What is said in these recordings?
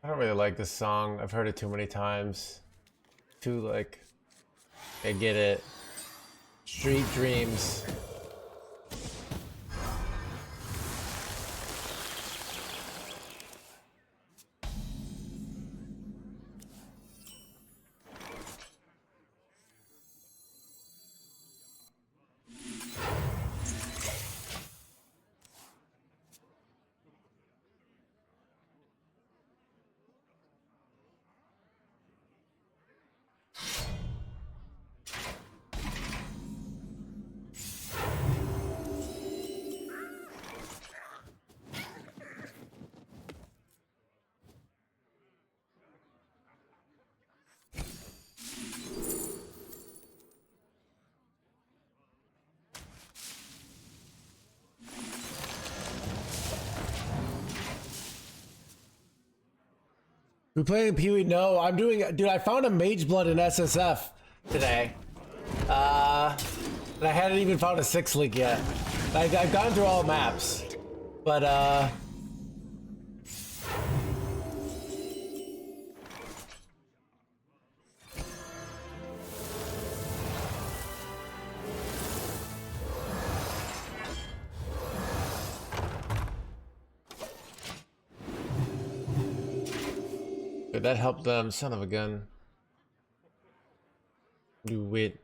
I don't really like this song. I've heard it too many times. Too like, I get it. Street Dreams. We playing Pee-wee? No, I'm doing. Dude, I found a Mageblood in SSF today. And I hadn't even found a 6 link yet. I've gone through all maps, but did that help them? Son of a gun. Do it.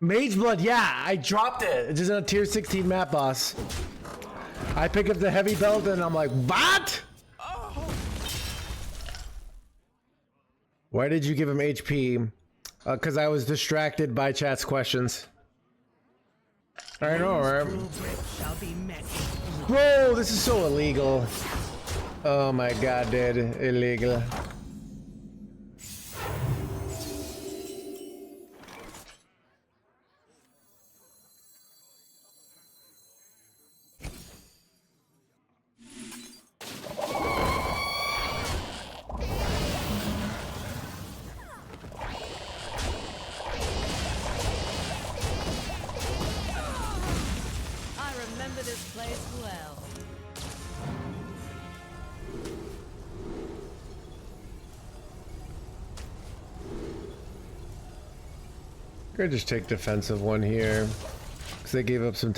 Mageblood, yeah, I dropped it. It's just a tier 16 map boss. I pick up the heavy belt and I'm like, what? Why did you give him HP? Because I was distracted by chat's questions. I know, right? Bro, this is so illegal. Oh my god, dude. Illegal. Could just take defensive one here, because they gave up some.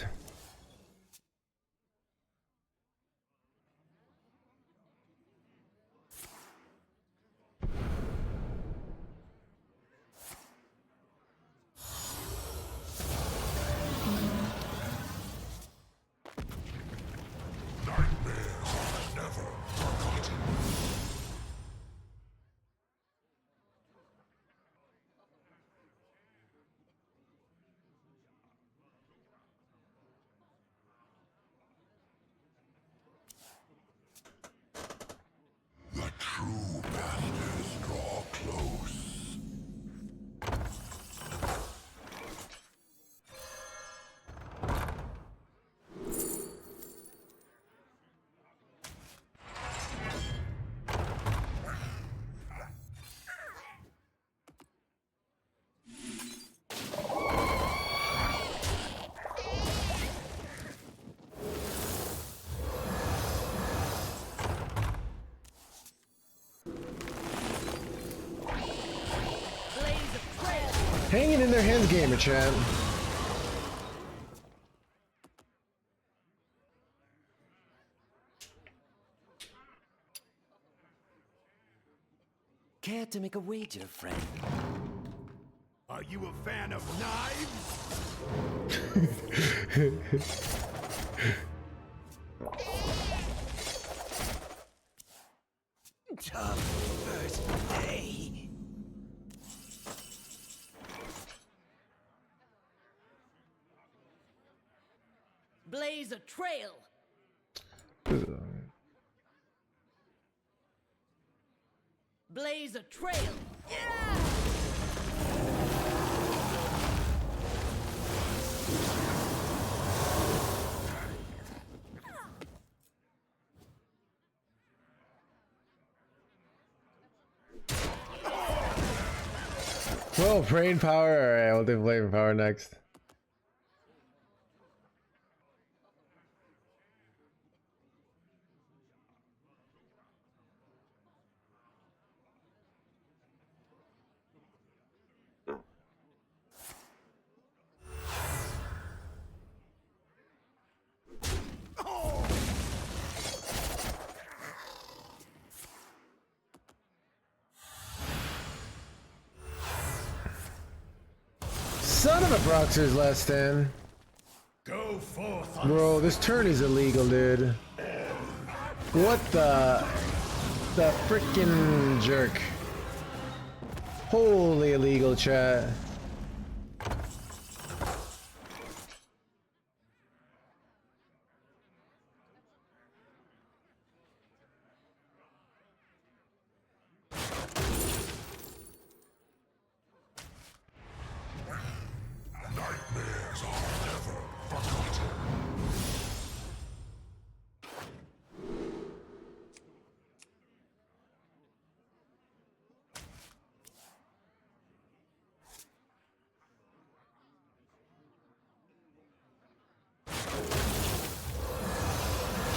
Hanging in their hands, gamer chat. Care to make a wager, friend? Are you a fan of knives? Tough first day. Blaze a trail. Blaze a trail. Yeah! Whoa, brain power. Alright, we'll do brain power next. Son of a Broxer's last stand. Go forth. Bro, this turn is illegal, dude. What the frickin' jerk. Holy illegal, chat.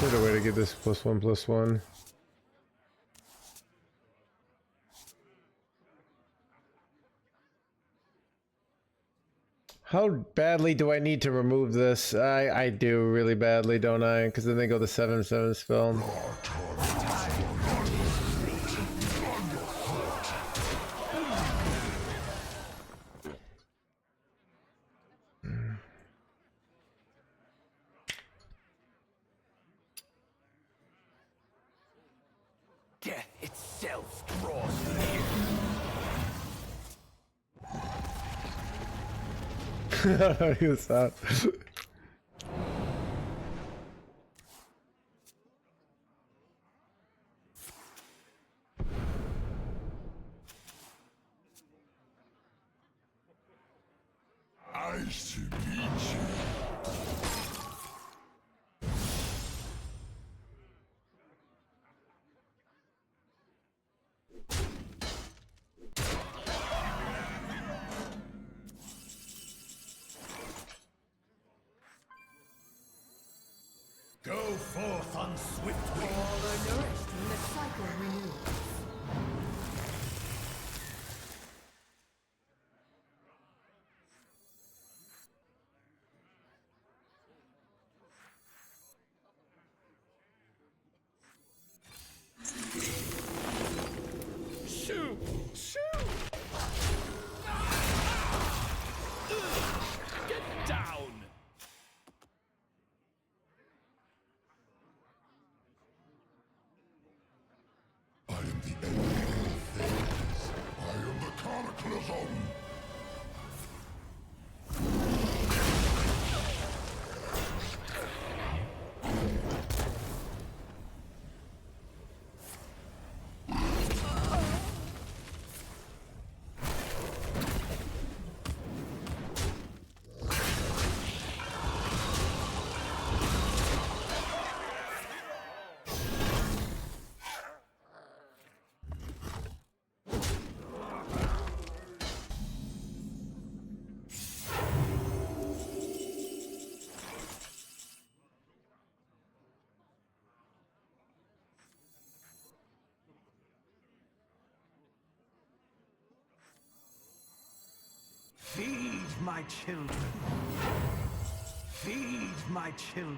Is there a way to get this +1/+1? How badly do I need to remove this? I do really badly, don't I? Because then they go the 7/7 spell. Death itself draws near. He was out. I should beat you. Go forth on swift wings. All are nourished and the cycle renews. Shoot! Shoot! Get down! I am the end of things. I am the Cataclysm. Feed my children. Feed my children.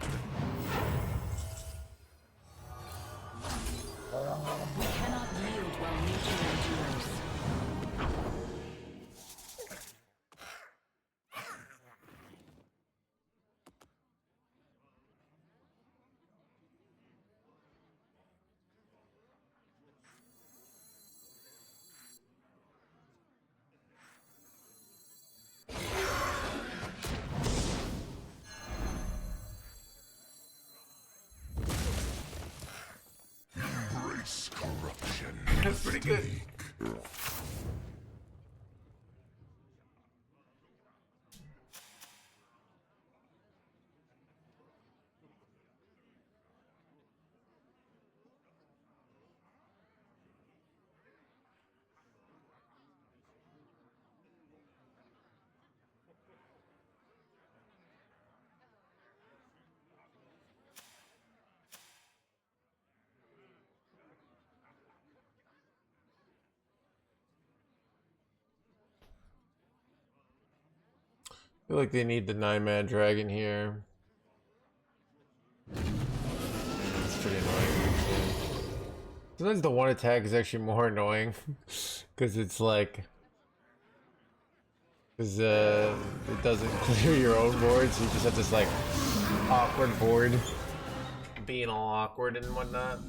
We cannot yield while nature endures. Embrace corruption. That's pretty good. I feel like they need the 9-man dragon here. pretty annoying. Sometimes the one attack is actually more annoying because it's like, because it doesn't clear your own board, so you just have this like awkward board being all awkward and whatnot.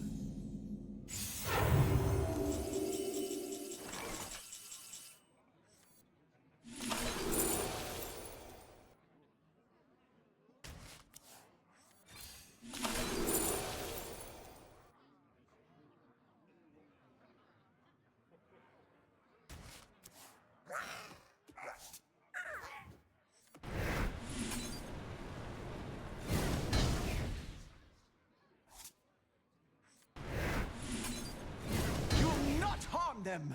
You'll not harm them.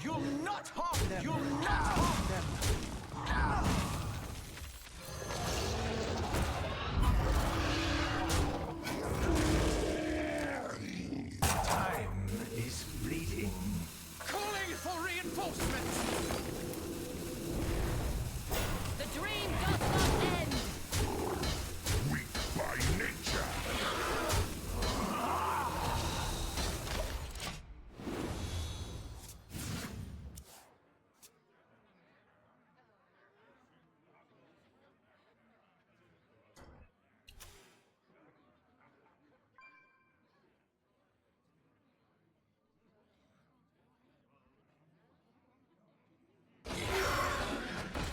You'll not harm them. You'll not harm them. Time is fleeting. Calling for reinforcements. The dream does not end. Weak by nature.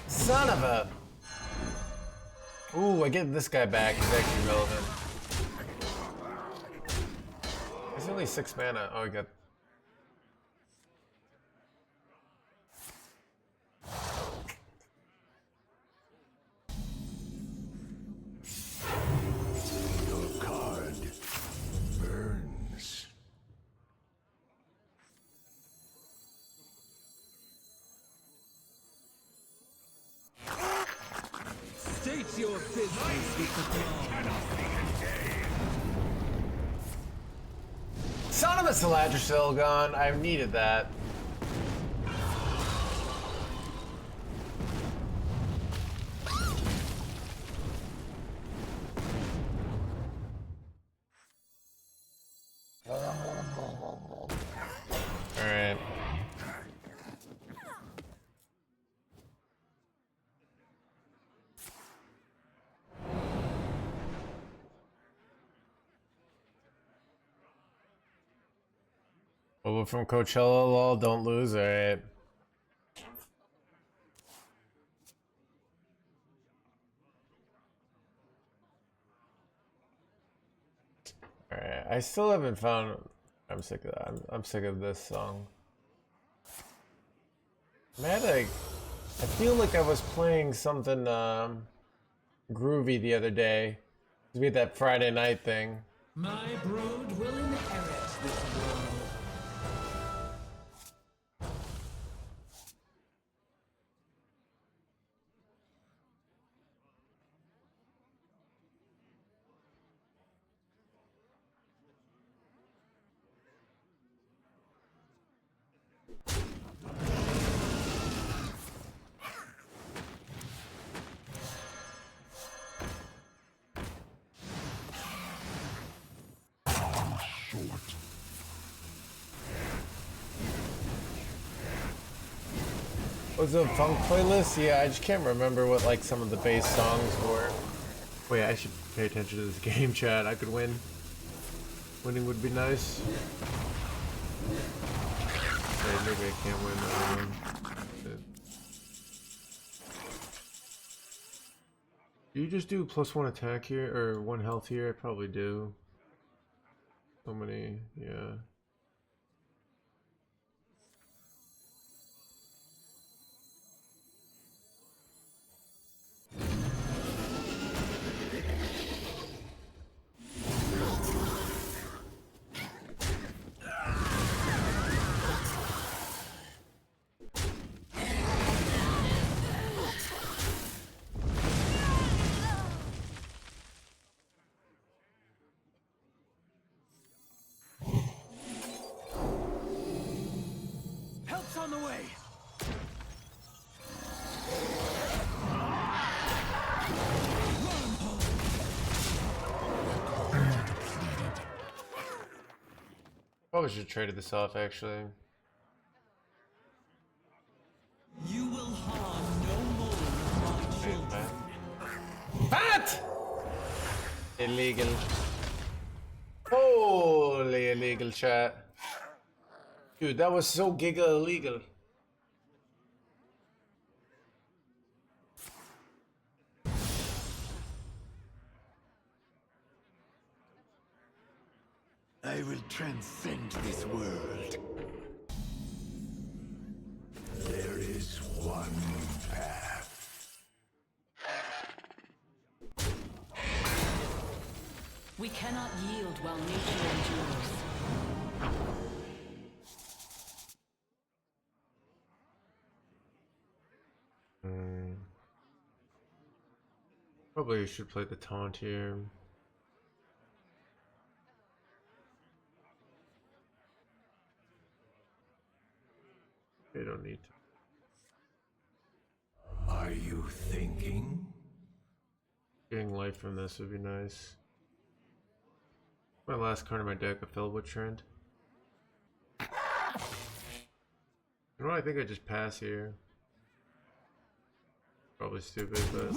Son of a. Ooh, I get this guy back. He's actually relevant. He's only 6 mana. Oh, I got. Your card burns. State your business with the Son of a Saladrisil gone. I've needed that. Alright. Over from Coachella, lol, don't lose, alright. Alright, I still haven't found. I'm sick of that. I'm sick of this song. Man, I feel like I was playing something groovy the other day. To be that Friday night thing. My brood will inherit this world. Was it a funk playlist? Yeah, I just can't remember what like some of the bass songs were. Wait, I should pay attention to this game chat. I could win. Winning would be nice. Wait, maybe I can't win. Do you just do +1 attack here or 1 health here? I probably do. So many, yeah. Help's on the way. Probably should have traded this off actually. You will harm no more of my children. Fat! Illegal. Holy illegal chat. Dude, that was so giga illegal. I will transcend this world. There is one path. We cannot yield while nature endures. Probably should play the taunt here. They don't need to. Are you thinking? Getting life from this would be nice. My last card in my deck, a Fellwood Trend. You know what? I think I just pass here. Probably stupid, but.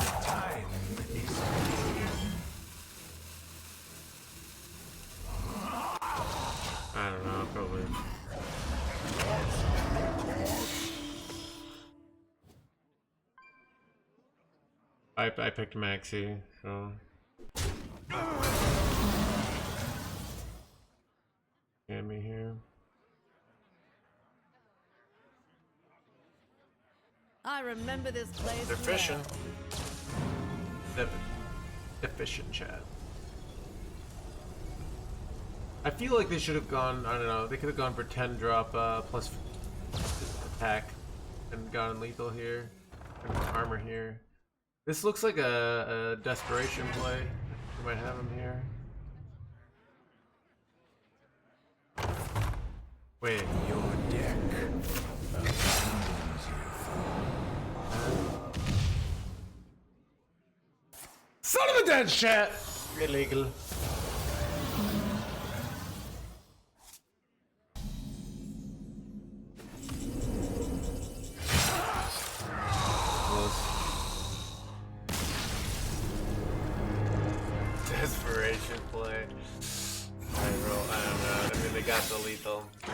Time is I don't know, probably. I picked Maxi, so. Get me here. I remember this place. They're fishing. Efficient chat. I feel like they should have gone, I don't know, they could have gone for 10 drop plus attack and gone lethal here. And armor here. This looks like a desperation play. We might have him here. Wait. your deck. Son of a dead chat! Illegal. Desperation play. I don't know. I mean, they got the lethal. Yeah.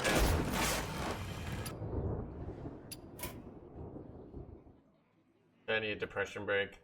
I need a depression break.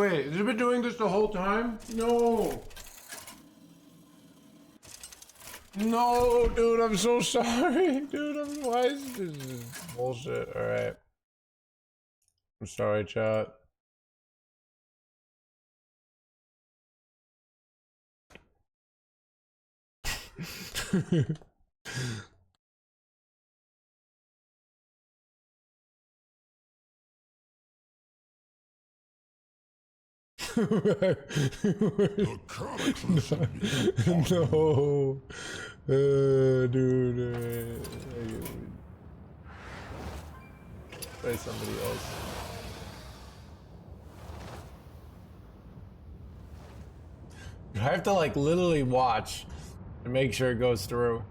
Wait, has it been doing this the whole time? No. No, dude, I'm so sorry. Dude, why is this bullshit? Alright. I'm sorry, chat. The Cataclysm is upon you. No. Dude. Try somebody else. I have to like literally watch and make sure it goes through.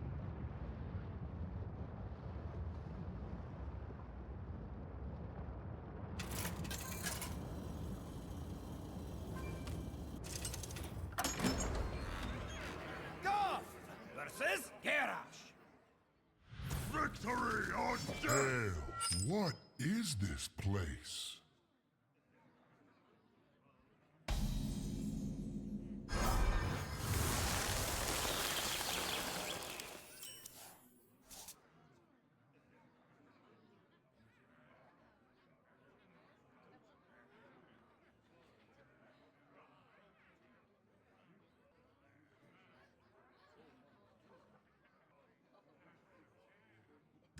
Versus Garrosh. Victory or death! Hell, what is this place?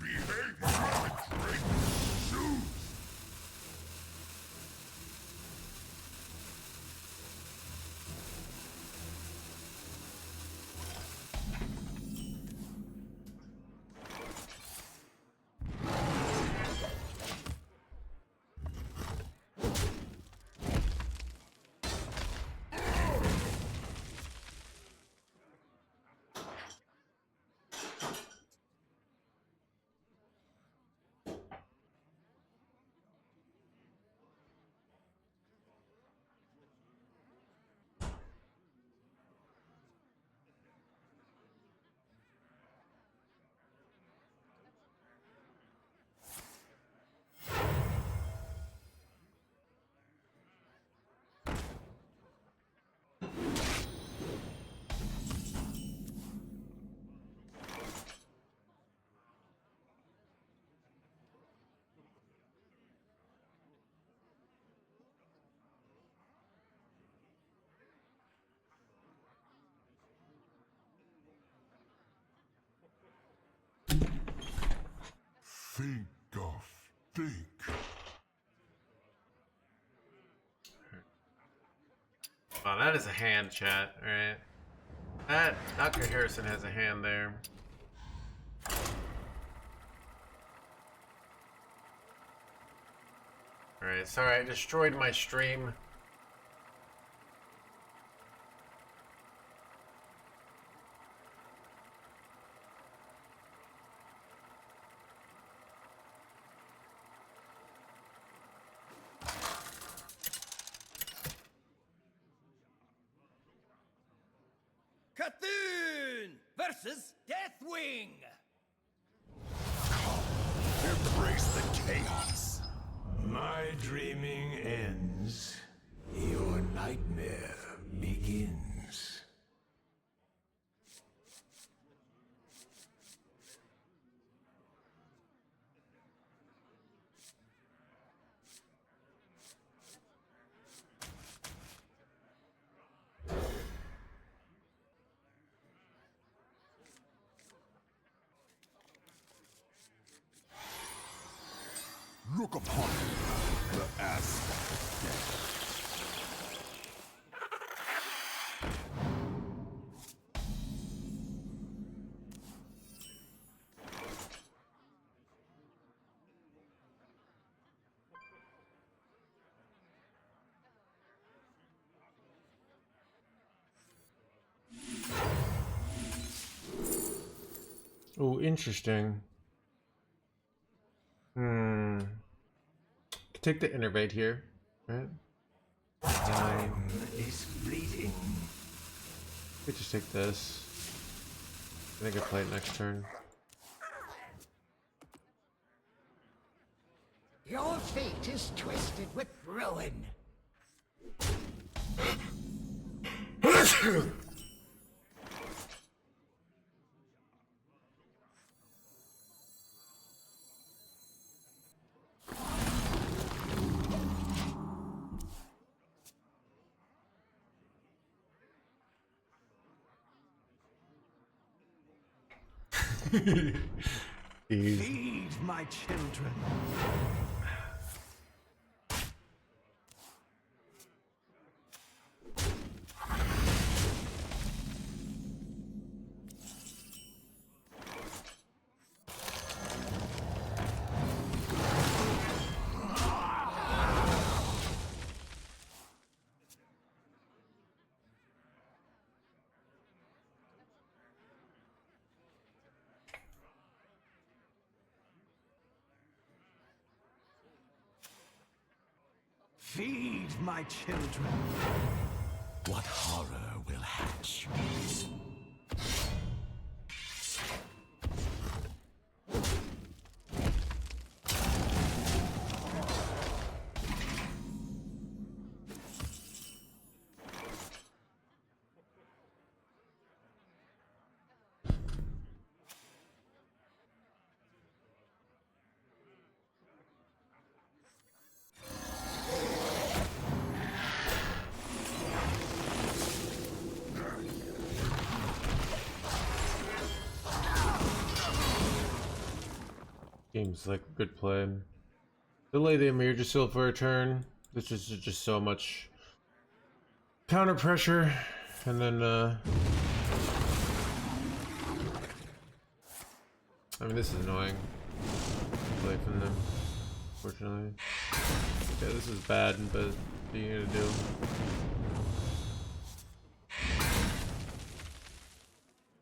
Behave yourself, drink shoes! Think. Oh, that is a hand, chat. Alright. That Dr. Harrison has a hand there. Alright, sorry, I destroyed my stream. Cthulhu versus Deathwing. Embrace the chaos. My dreaming ends. Your nightmare begins. Look upon the aspect of death. Oh, interesting. Take the innervate here, right? Time is fleeting. We just take this. I think I play it next turn. Your fate is twisted with ruin. Feed my children. Feed my children. What horror will hatch? Seems like a good plan. Delay the Amir Seal for a turn. This is just so much counter pressure, and then I mean, this is annoying. Play from them, unfortunately. Yeah, this is bad, but what are you gonna do?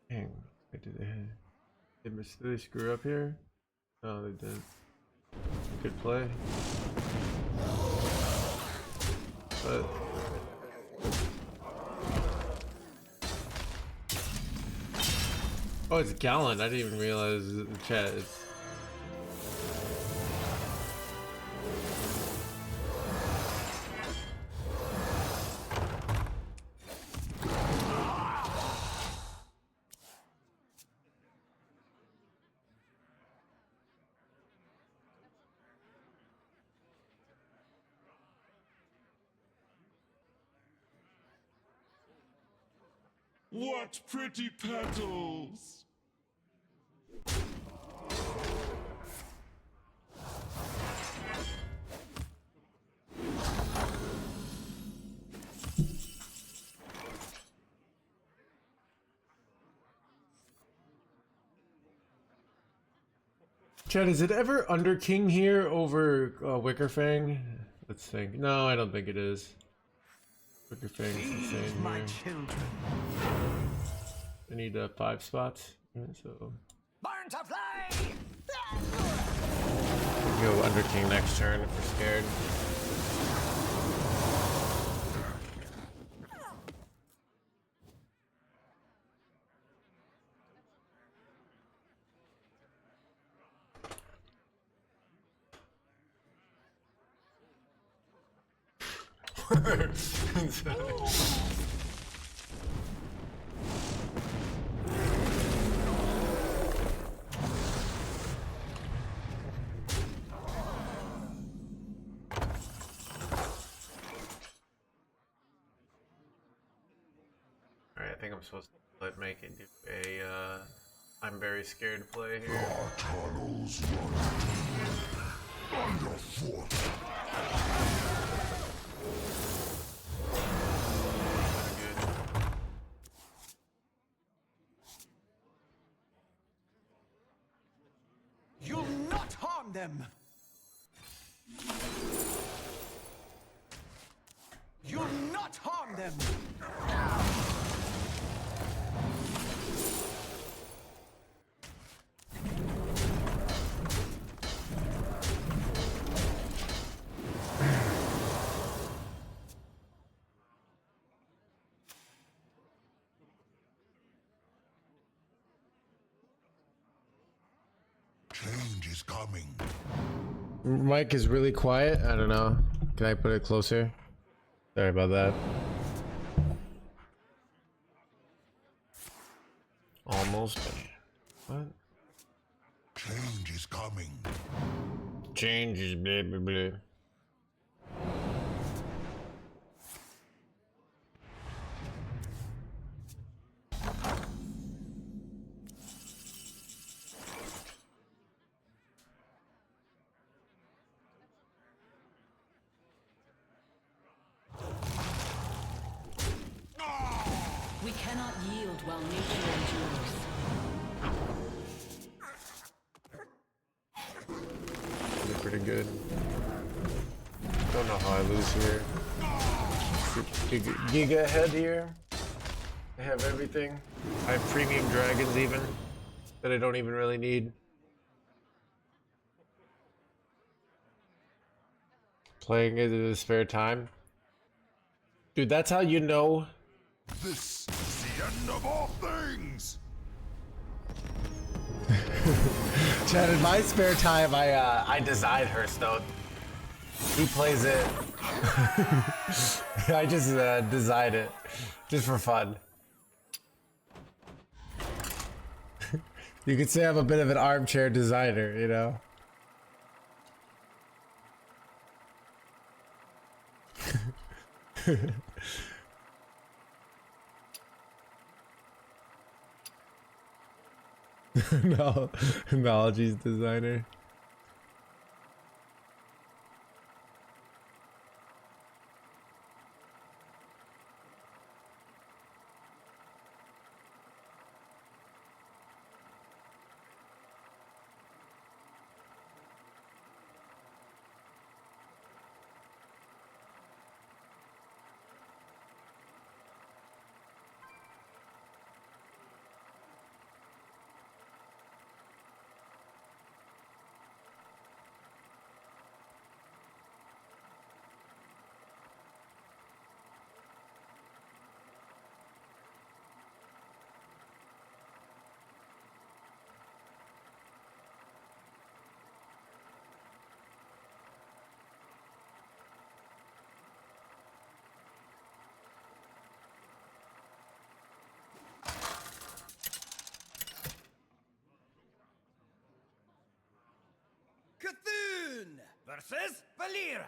Dang, did they screw up here? No, they didn't. Good play. But oh, it's Gallant. I didn't even realize the chat. It's... What pretty petals! Chad, is it ever Under King here over Wicker Fang? Let's think. No, I don't think it is. Wicker Fang is insane My here. children. I need 5 spots. So Burn to fly! go Under King next turn if we're scared. Alright, I think I'm supposed to let make it do a I'm very scared play here. Our tunnels run underfoot. You'll not harm them. You'll not harm them. Change is coming. Mic is really quiet. I don't know. Can I put it closer? Sorry about that. Almost. What? Change is coming. Changes, blah, blah, blah. We cannot yield while nature endures. They're pretty good. Don't know how I lose here. Giga ahead here. I have everything. I have premium dragons even that I don't even really need. Playing it in his spare time. Dude, that's how you know. This is the end of all things. Chad, in my spare time, I design Hearthstone. He plays it. I just design it, just for fun. You could say I'm a bit of an armchair designer, you know. No, analogies designer. Cthulhu versus Valera.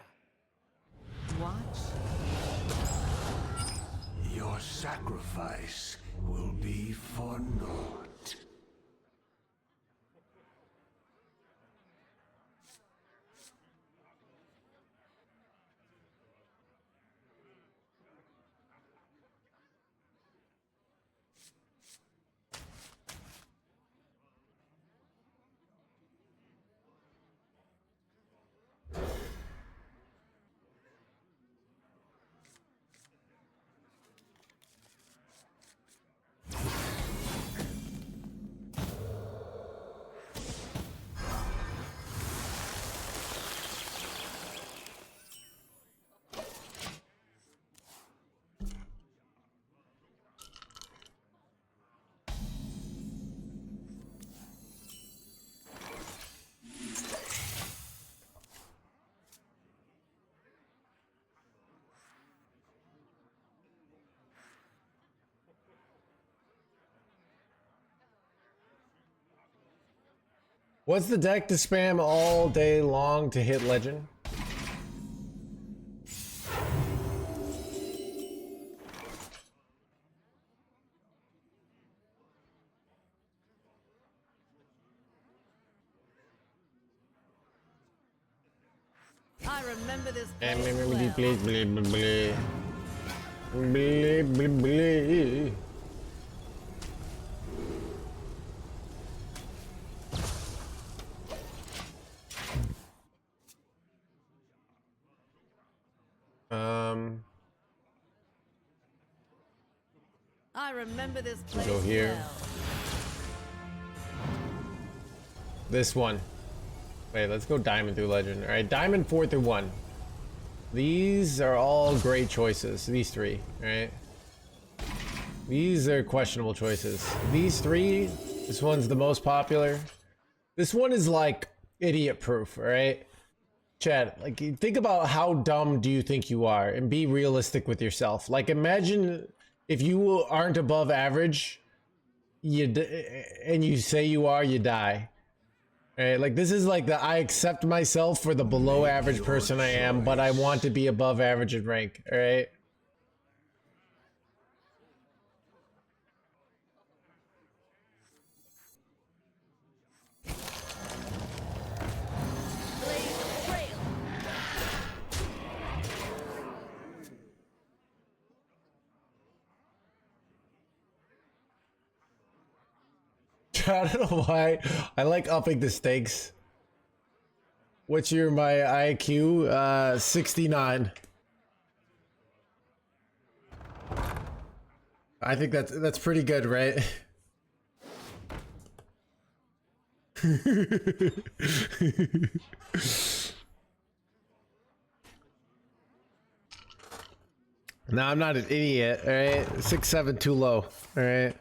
Watch. Your sacrifice will be for naught. What's the deck to spam all day long to hit legend? I remember this And place well. please, blee. I remember this place Go here. well. This one. Wait, let's go diamond through legend. All right, diamond 4 through 1. These are all great choices. These three, all right? These are questionable choices. These three, this one's the most popular. This one is like idiot proof, all right? Chad, like think about how dumb do you think you are and be realistic with yourself. Like imagine if you aren't above average and you say you are, you die. Alright, like this is like the I accept myself for the below average person I am, but I want to be above average in rank, alright? I don't know why I like upping the stakes. What's my IQ? 69. I think that's pretty good, right? No, I'm not an idiot, alright? 6'7" too low, alright?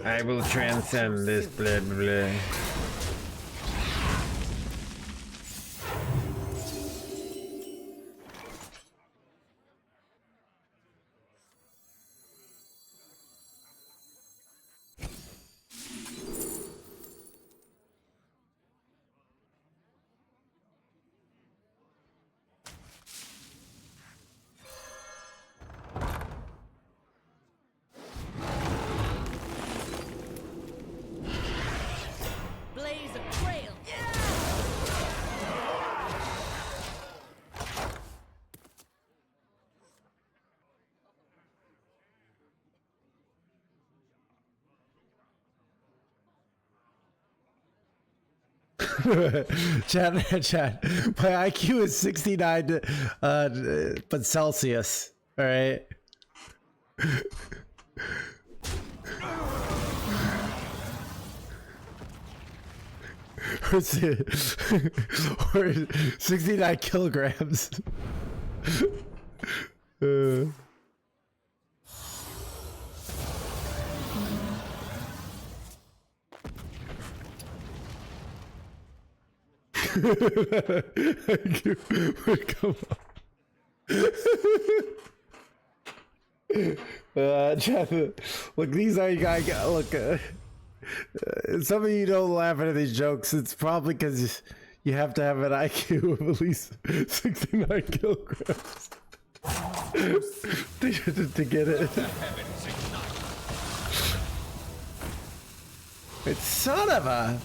I will transcend this blah blah. Chat. My IQ is 69, but Celsius. All right. Or 69 kilograms. Come on. Look, these are guys. Look, some of you don't laugh at these jokes. It's probably because you have to have an IQ of at least 69 kilograms to get it. It's son of a.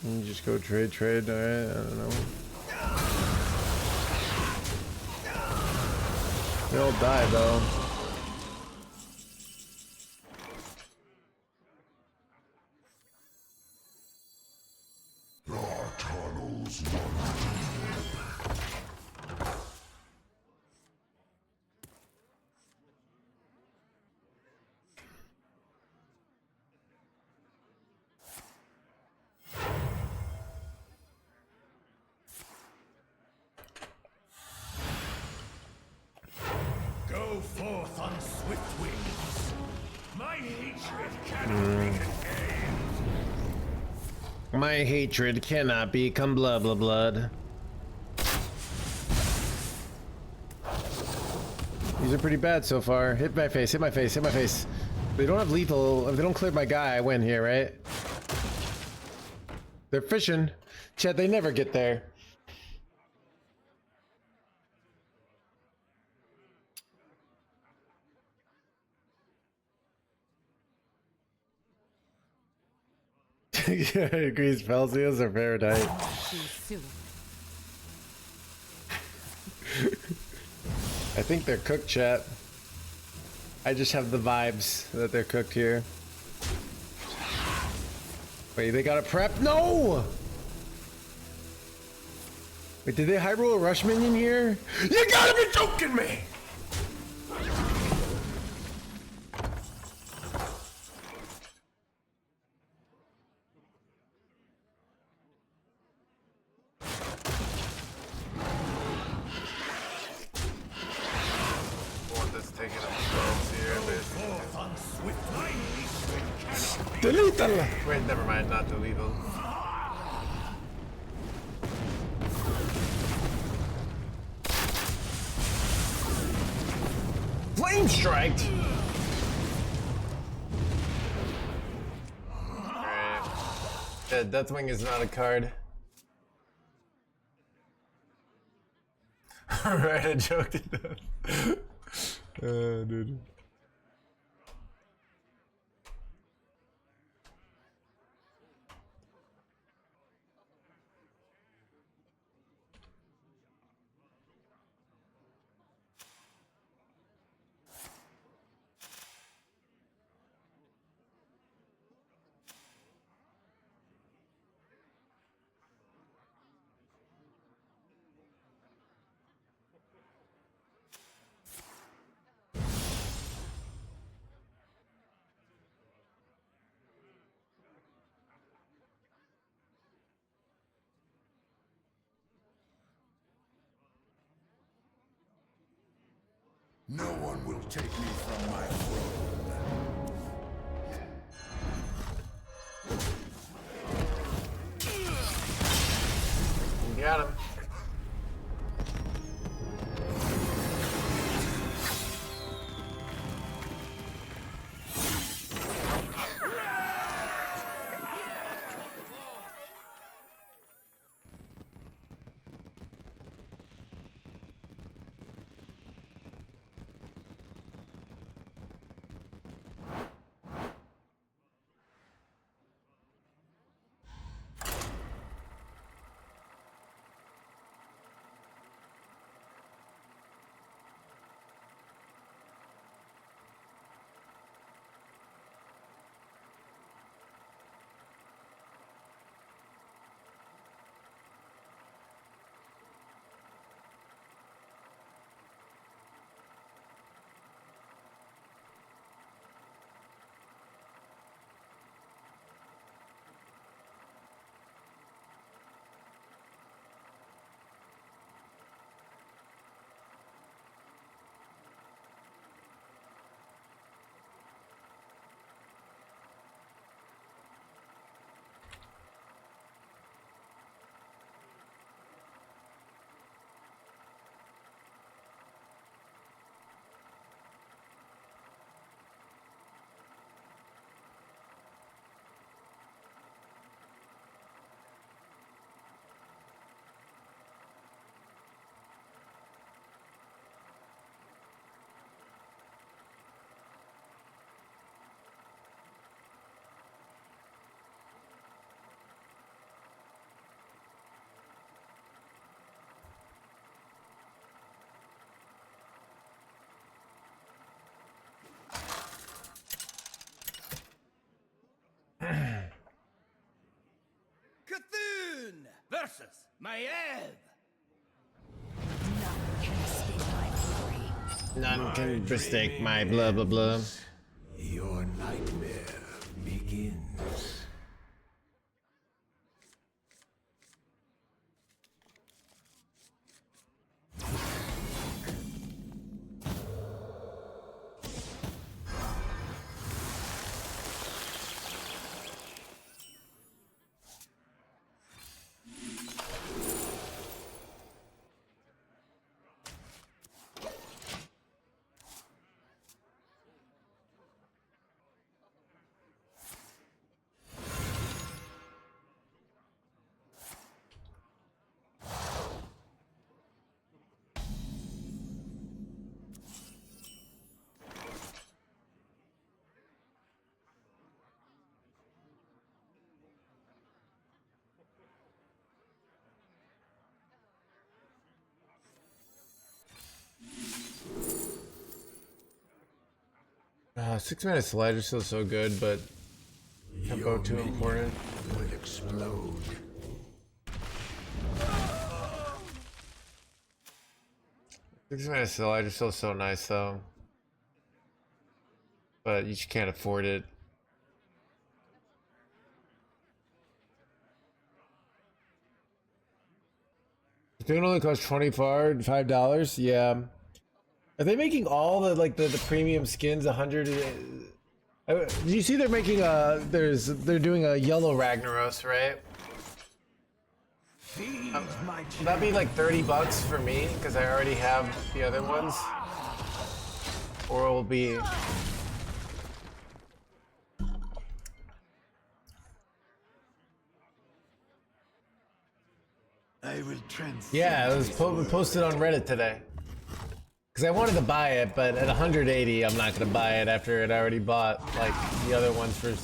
You just go trade, alright, I don't know. They all die though. Our tunnels run Go forth on swift wings. My hatred cannot be contained. My hatred cannot become blah blah blood. These are pretty bad so far. Hit my face, hit my face, hit my face. They don't have lethal. If they don't clear my guy, I win here, right? They're fishing. Chad, they never get there. Yeah, I agree. Celsius or Fahrenheit. I think they're cooked, chat. I just have the vibes that they're cooked here. Wait, they got a prep? No! Wait, did they high roll a rush minion here? You gotta be joking me! Delete. Wait, never mind. Not delete. Flame strike. Alright. Yeah, Deathwing is not a card. Alright, I joked it up. Dude. No one will take me from my throne. You got him. Cthulhu versus Maiev. None can mistake my blah blah blah. Your nightmare begins. Six-minute slider still so good, but tempo too important. Will explode. Six-minute slider still so nice though, but you just can't afford it. It only costs $25. Yeah. Are they making all the the premium skins 100 Did you see they're making a they're doing a yellow Ragnaros, right? Feed my children. That'd be like $30 for me because I already have the other ones. Or it will be. I will transcend. Yeah, it was posted on Reddit today. Because I wanted to buy it, but at 180, I'm not gonna buy it after it already bought like the other ones for.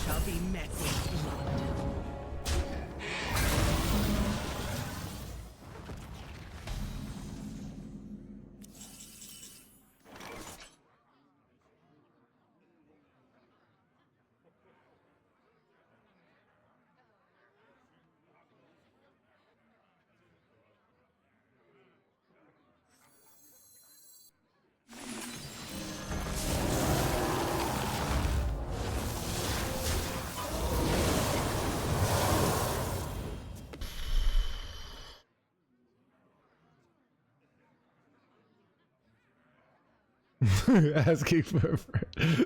Shall be met with blood. Asking for a friend.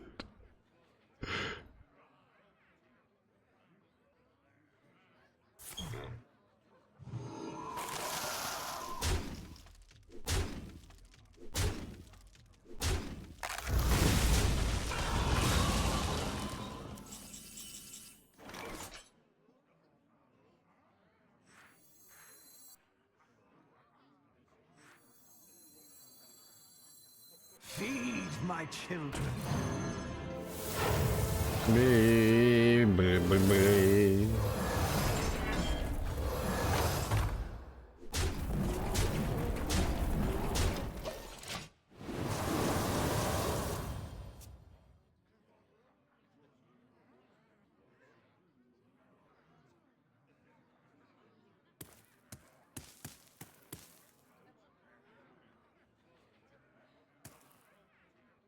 Feed my children.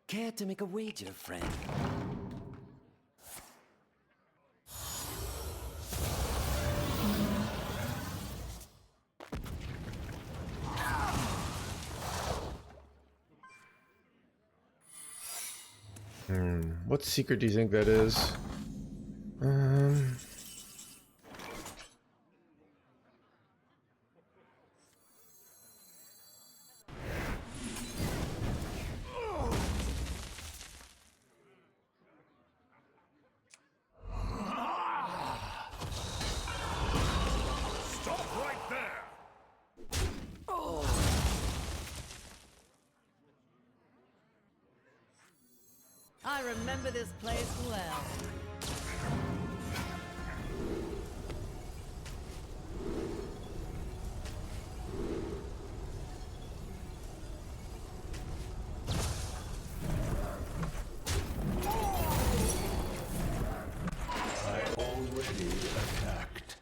Care to make a wager, friend? What secret do you think that is? Stop right there! I remember this place well. I already attacked.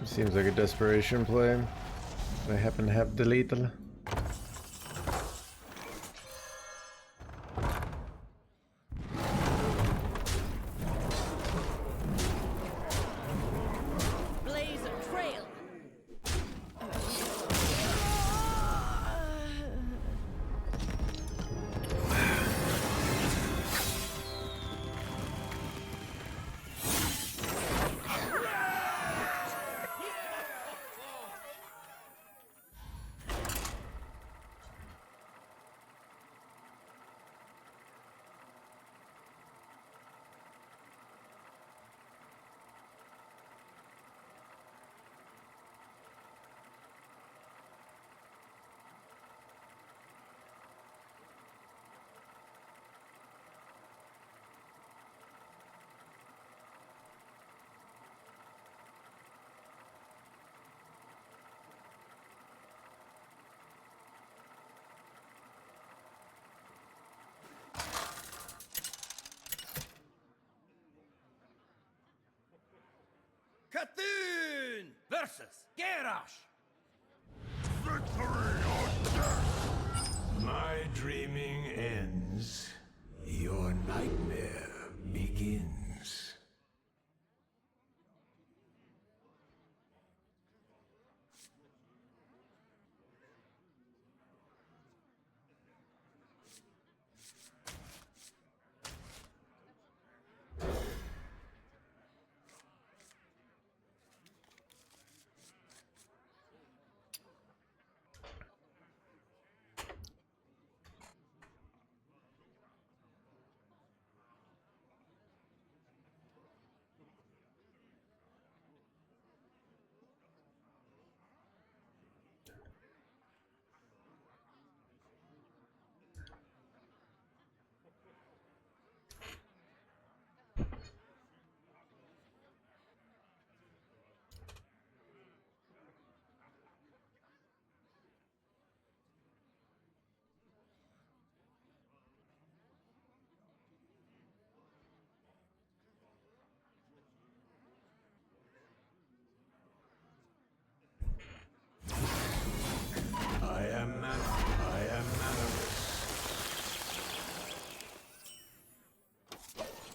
Seems like a desperation play. I happen to have deleted. Blaze a trail. versus Garrosh. Victory or death! My dreaming ends. Your nightmare begins. I am Mannerus.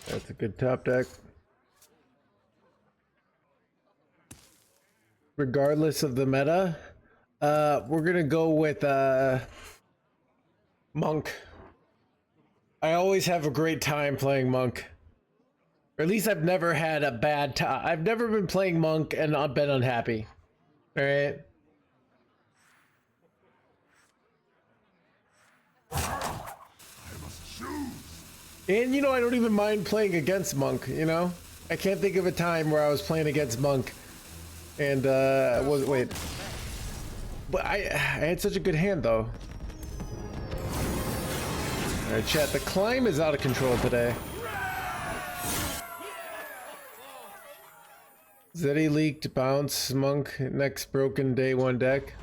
That's a good top deck. Regardless of the meta, we're gonna go with Monk. I always have a great time playing Monk. Or at least I've never had a bad time. I've never been playing Monk and not been unhappy. All right. And you know, I don't even mind playing against Monk, you know? I can't think of a time where I was playing against Monk and wait. But I had such a good hand though. Alright, chat, the climb is out of control today. Zeddy leaked bounce Monk next broken day one deck.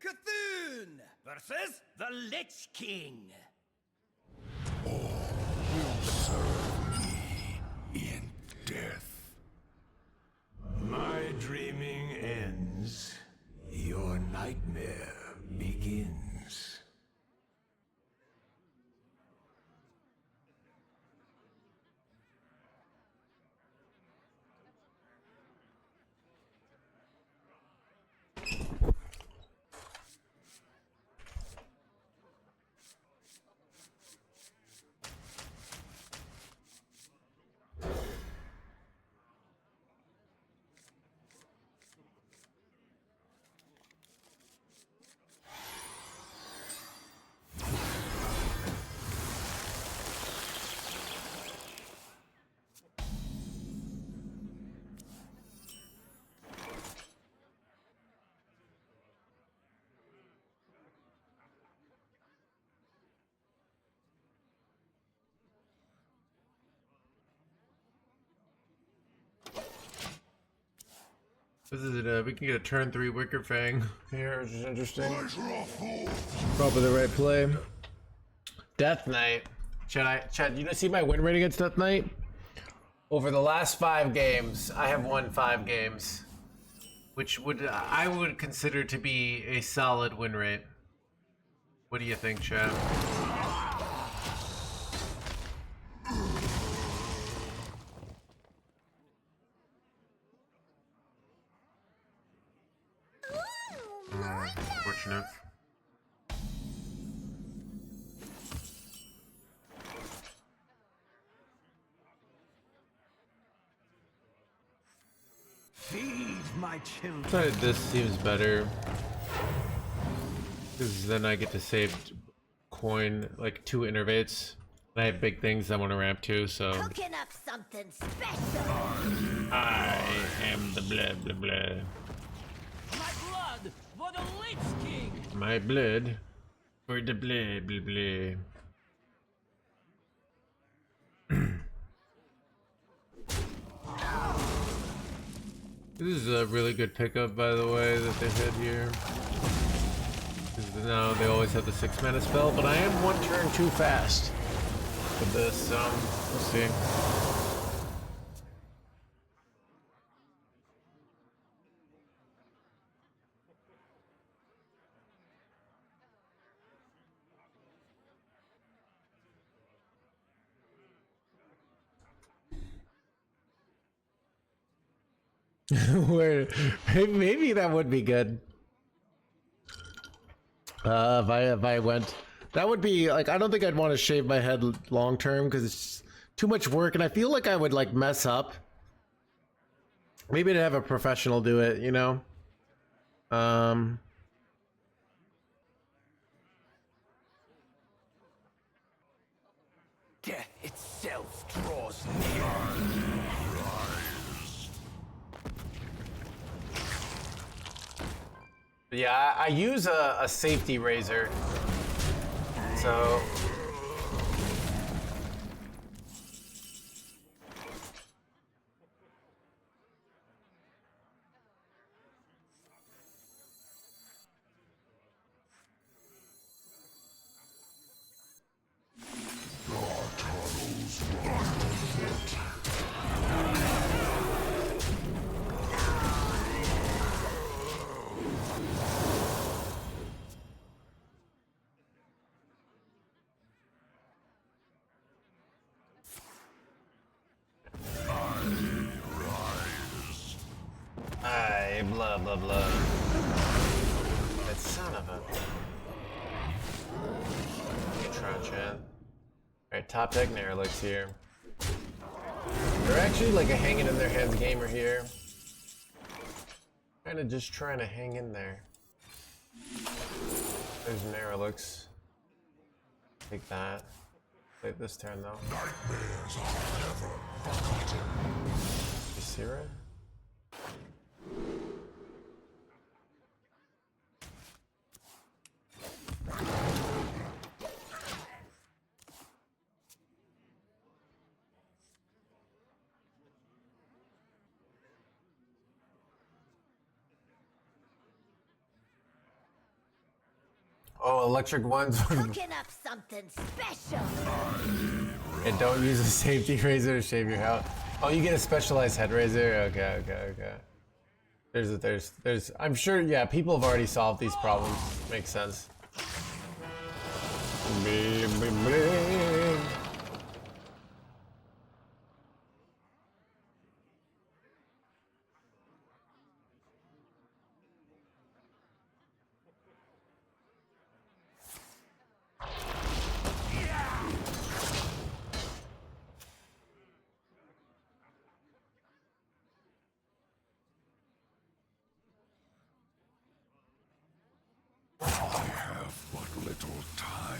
Cthulhu versus the Lich King. In death. My dreaming ends. Your nightmare begins. This is it. We can get a turn 3 Wicker Fang here, which is interesting. Pleasure of fools. Probably the right play. Death Knight. Chad, you see my win rate against Death Knight? Over the last 5 games, I have won 5 games. which I would consider to be a solid win rate. What do you think, chat? Fortunate. Feed my children. But this seems better. Because then I get to save coin, like 2 innervates. And I have big things I want to ramp to, so. Cooking up something special. I am the blah blah blah. My blood for the Lich King! My blood for the blah blah blah. This is a really good pickup, by the way, that they had here. Because now they always have the 6 mana spell, but I am 1 turn too fast with this, so we'll see. Where maybe that would be good. If I went, that would be like, I don't think I'd want to shave my head long term because it's too much work, and I feel like I would like mess up. Maybe to have a professional do it, you know. Death itself draws near. Yeah, I use a safety razor, so. Aye, blah blah blah. That son of a. Chat. Alright, top deck Nerylix here. They're actually like a hanging in their hands gamer here. Kinda just trying to hang in there. There's Nerylix. Take that. Play it this turn though. Nightmares are never forgotten. You see it? Oh, electric ones. Cooking up something special. And don't use a safety razor to shave your head. Oh, you get a specialized head razor? Okay. There's, I'm sure, yeah, people have already solved these problems. Makes sense. Bling, bling, bling. Little time.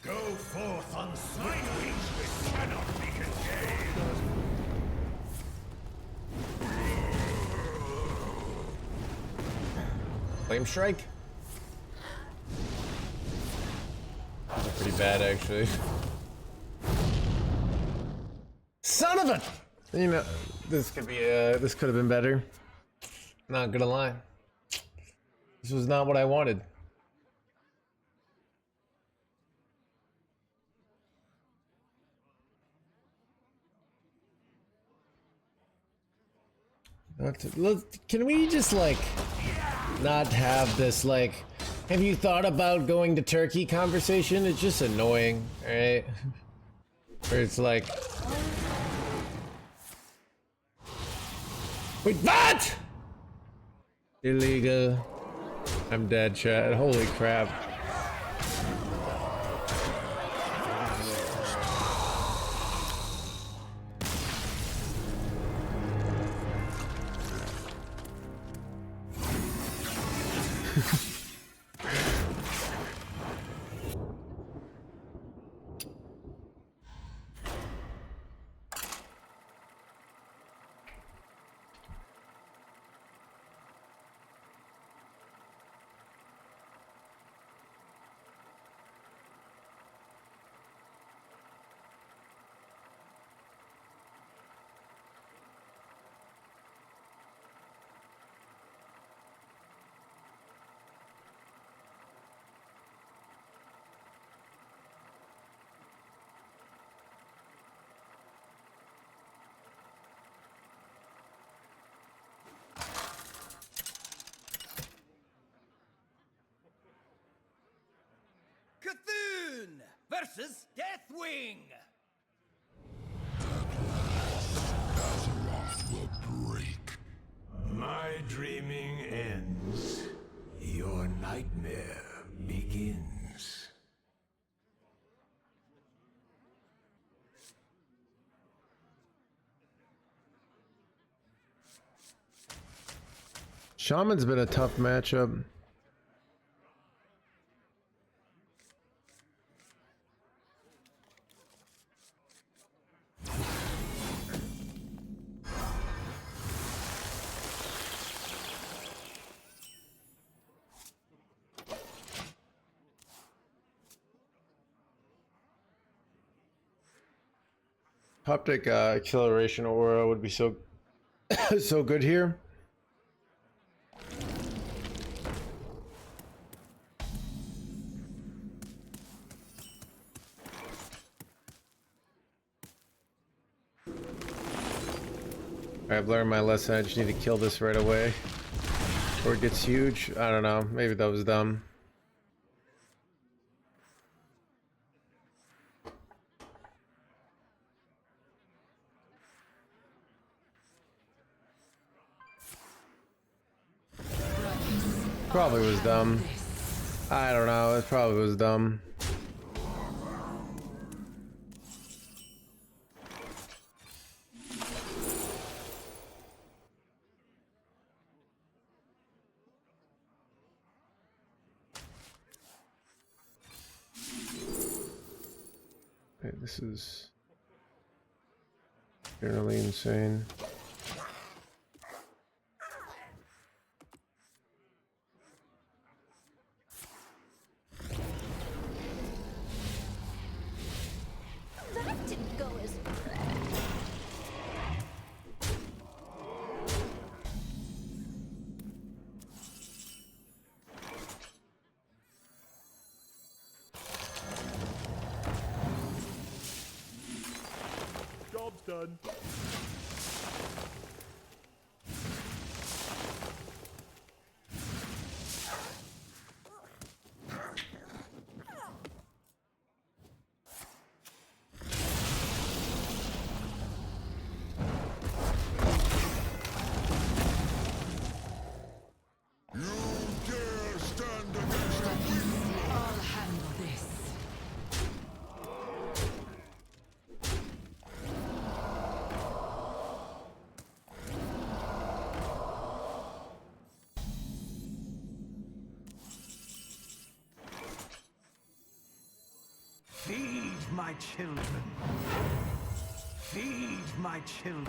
Go forth on my wings which cannot be contained. Flame strike? These are pretty bad, actually. Son of a! You know, this could be this could have been better. Not gonna lie. This was not what I wanted. Can we just like not have this like, have you thought about going to Turkey conversation? It's just annoying, alright? Where it's like, wait, what? Illegal. I'm dead, chat. Holy crap. Cthulhu versus Deathwing. Azeroth will break. My dreaming ends. Your nightmare begins. Shaman's been a tough matchup. Optic acceleration aura would be so so good here. I've learned my lesson. I just need to kill this right away, or it gets huge. I don't know. Maybe that was dumb. Probably was dumb. I don't know. It probably was dumb. Okay, this is generally insane. That didn't go as planned. Job's done. You dare stand against the weak? I'll handle this. Feed my children. Feed my children.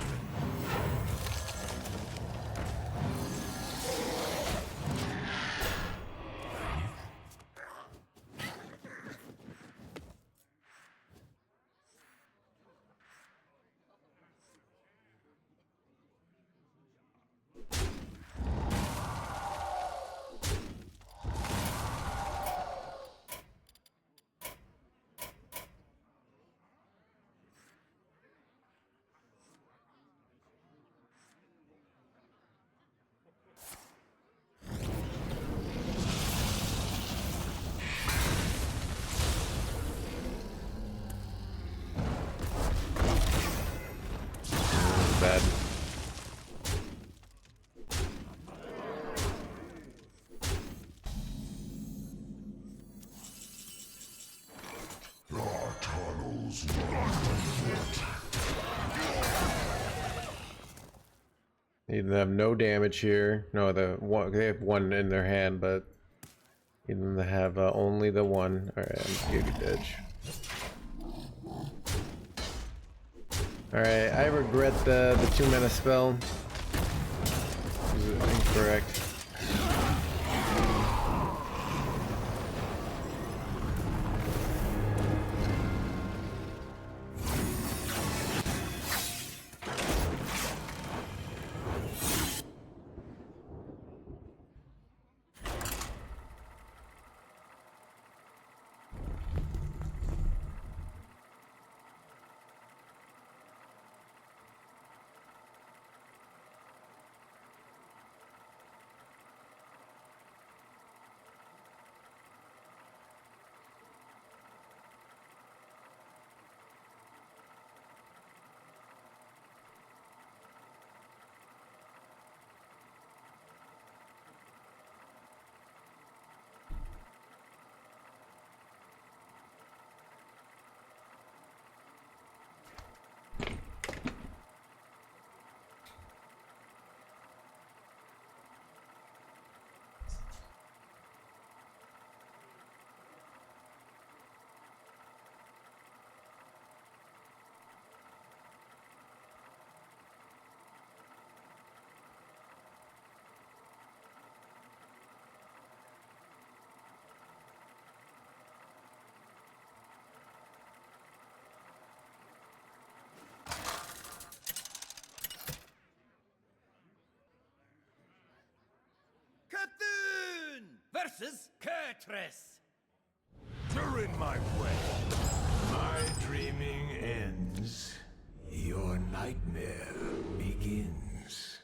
Need them to have no damage here. No, they have one in their hand, but need them to have only the one. Alright, I'm Giga Ditch. Alright, I regret the 2-mana spell. This is incorrect. Cthulhu versus Kurtress. You're in my way. My dreaming ends. Your nightmare begins.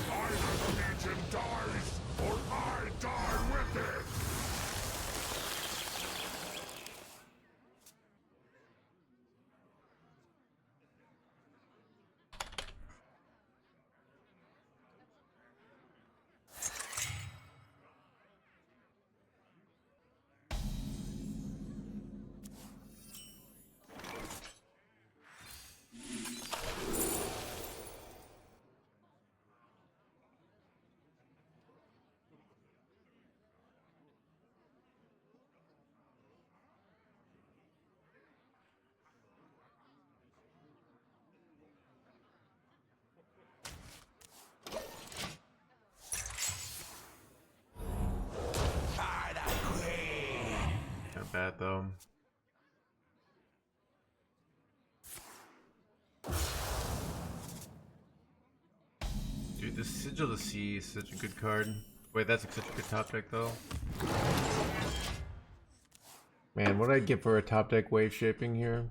Either the Legion dies, or I die with it! Not bad though. Dude, this Sigil of the Sea is such a good card. Wait, that's such a good top deck though. Man, what did I get for a top deck wave shaping here?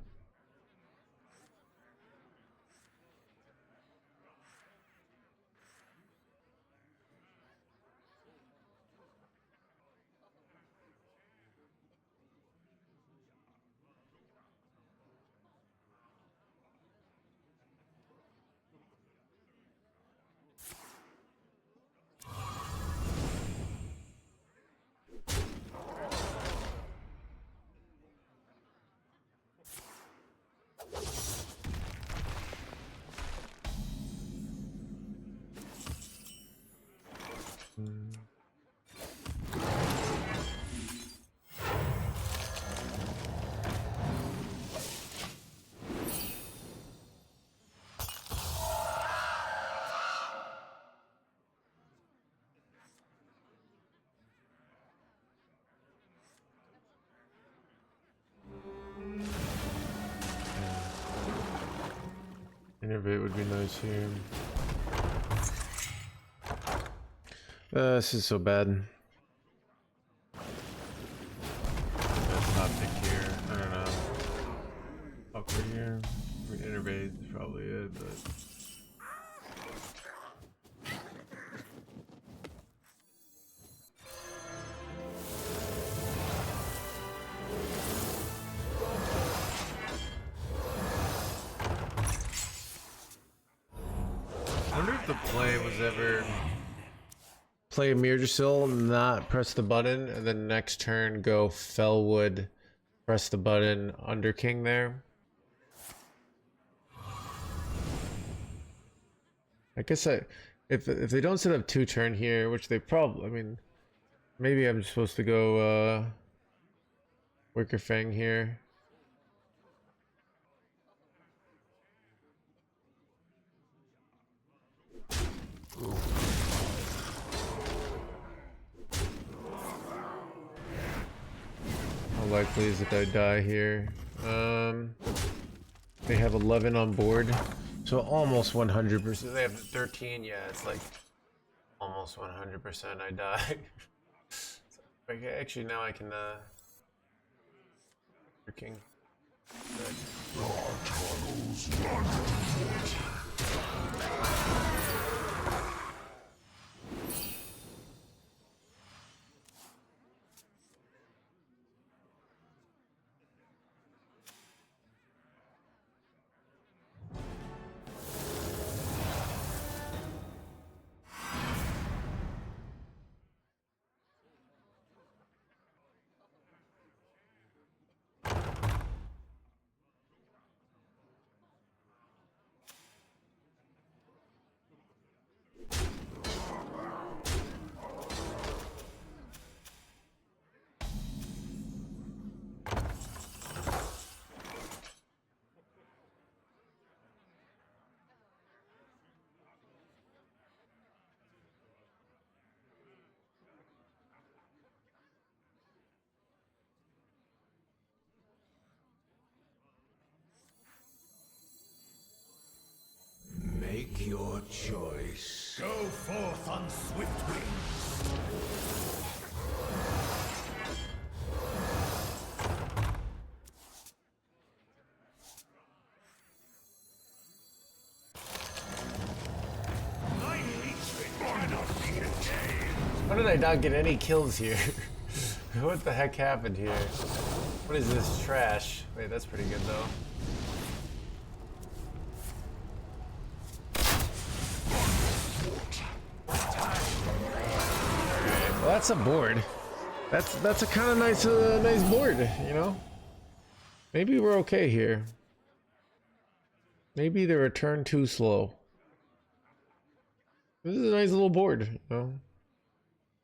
Innervate would be nice here. This is so bad. Best top pick here. I don't know. Upper here. I mean, Innervate is probably it, but. I wonder if the play was ever play Mirdrasil, not press the button, and then next turn go Fellwood, press the button, Under King there. I guess if they don't set up 2-turn here, which they probably, I mean, maybe I'm supposed to go Wicker Fang here. How likely is it that I die here? They have 11 on board, so almost 100%. They have 13, yeah, it's like almost 100% I die. So, okay, actually now I can King. Make your choice. Go forth on swift wings. My hatred cannot be contained. How did I not get any kills here? What the heck happened here? What is this trash? Wait, that's pretty good though. Well, that's a board. That's a kind of nice nice board, you know. Maybe we're okay here. Maybe the return too slow. This is a nice little board, you know.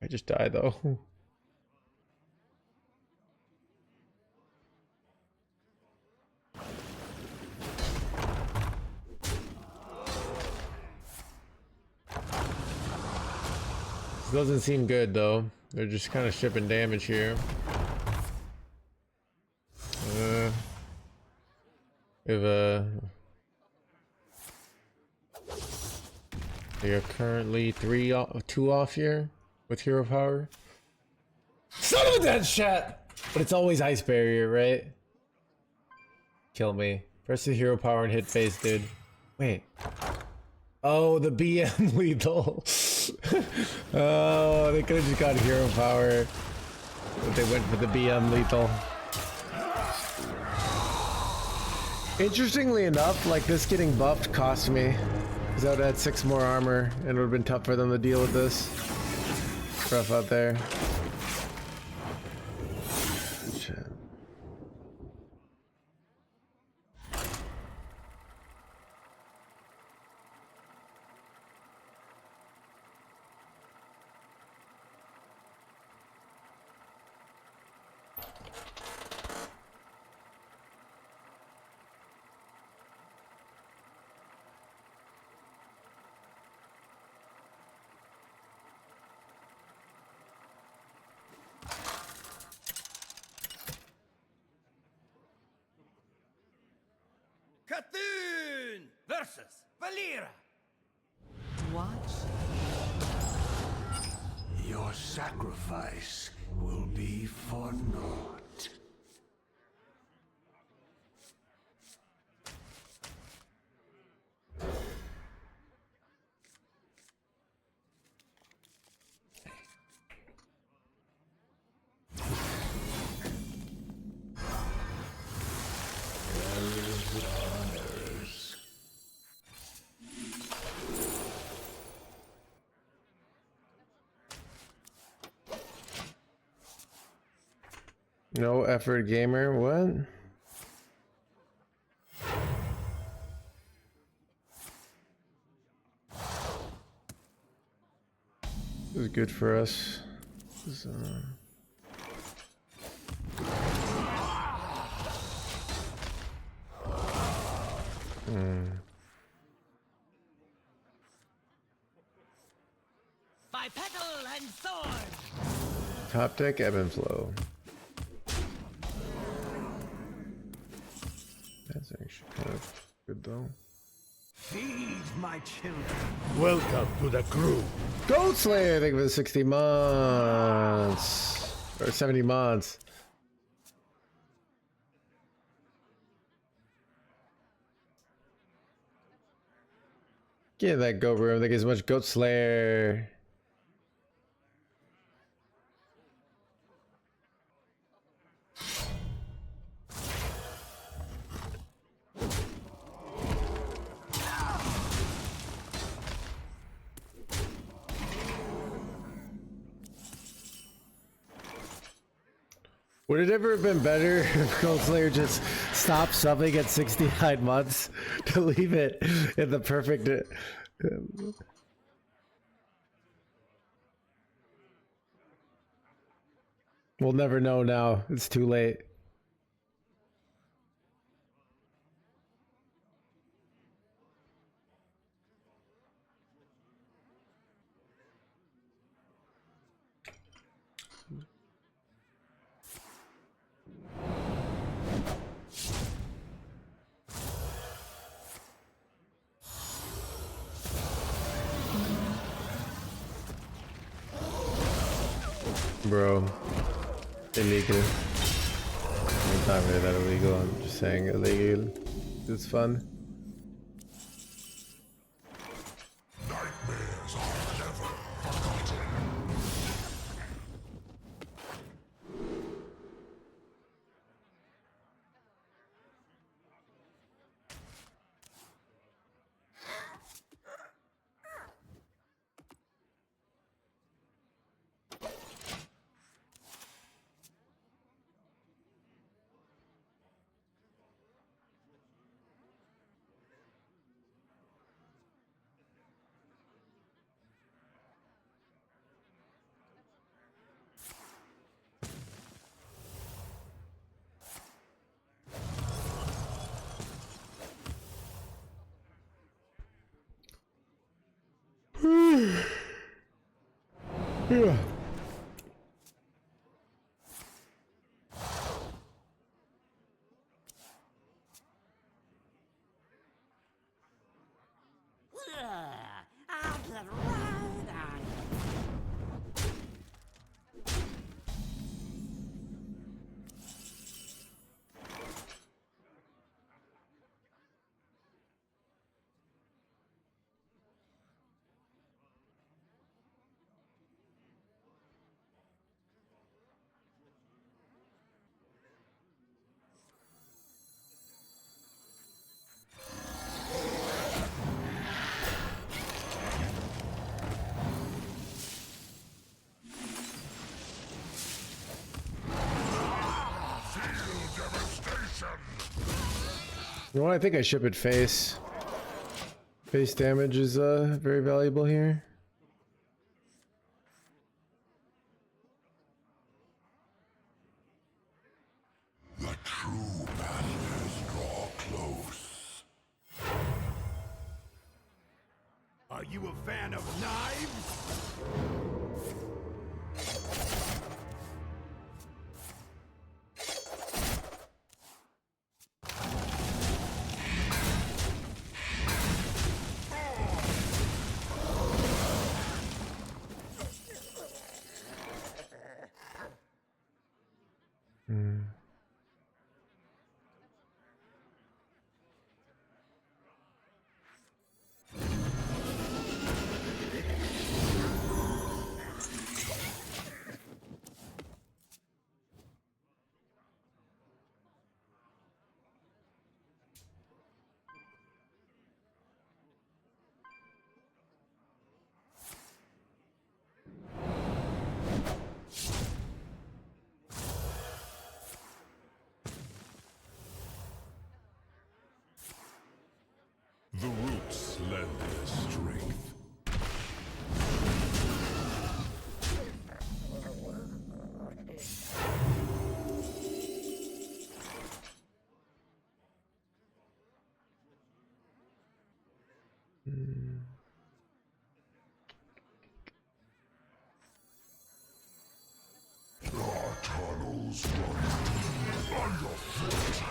I just died though. This doesn't seem good though. They're just kind of shipping damage here. If they are currently 2 off here with hero power. Son of a dead chat! But it's always ice barrier, right? Kill me. Press the hero power and hit face, dude. Wait. Oh, the BM lethal. Oh, they could have just got hero power, but they went for the BM lethal. Interestingly enough, like this getting buffed cost me, because I would have had 6 more armor and it would have been tough for them to deal with this. Rough out there. Shit. versus Valera. Watch. Your sacrifice will be for naught. No effort gamer, what? This is good for us. This is, By petal and sword. Top deck ebb and flow. That's actually kind of good though. Feed my children. Welcome to the crew. Goat Slayer, I think it was 60 months. Or 70 months. Get that goat room, I think as much Goat Slayer. Would it ever have been better if Goat Slayer just stopped subbing at 69 months to leave it in the perfect... We'll never know now. It's too late. Bro, illegal. It's not really that illegal, I'm just saying illegal. It's fun. Nightmares are never forgotten. Yeah. I'll get right on. You know what? I think I ship it face. Face damage is very valuable here. The true masters draw close. Are you a fan of knives? lend their strength. Our tunnels run underfoot.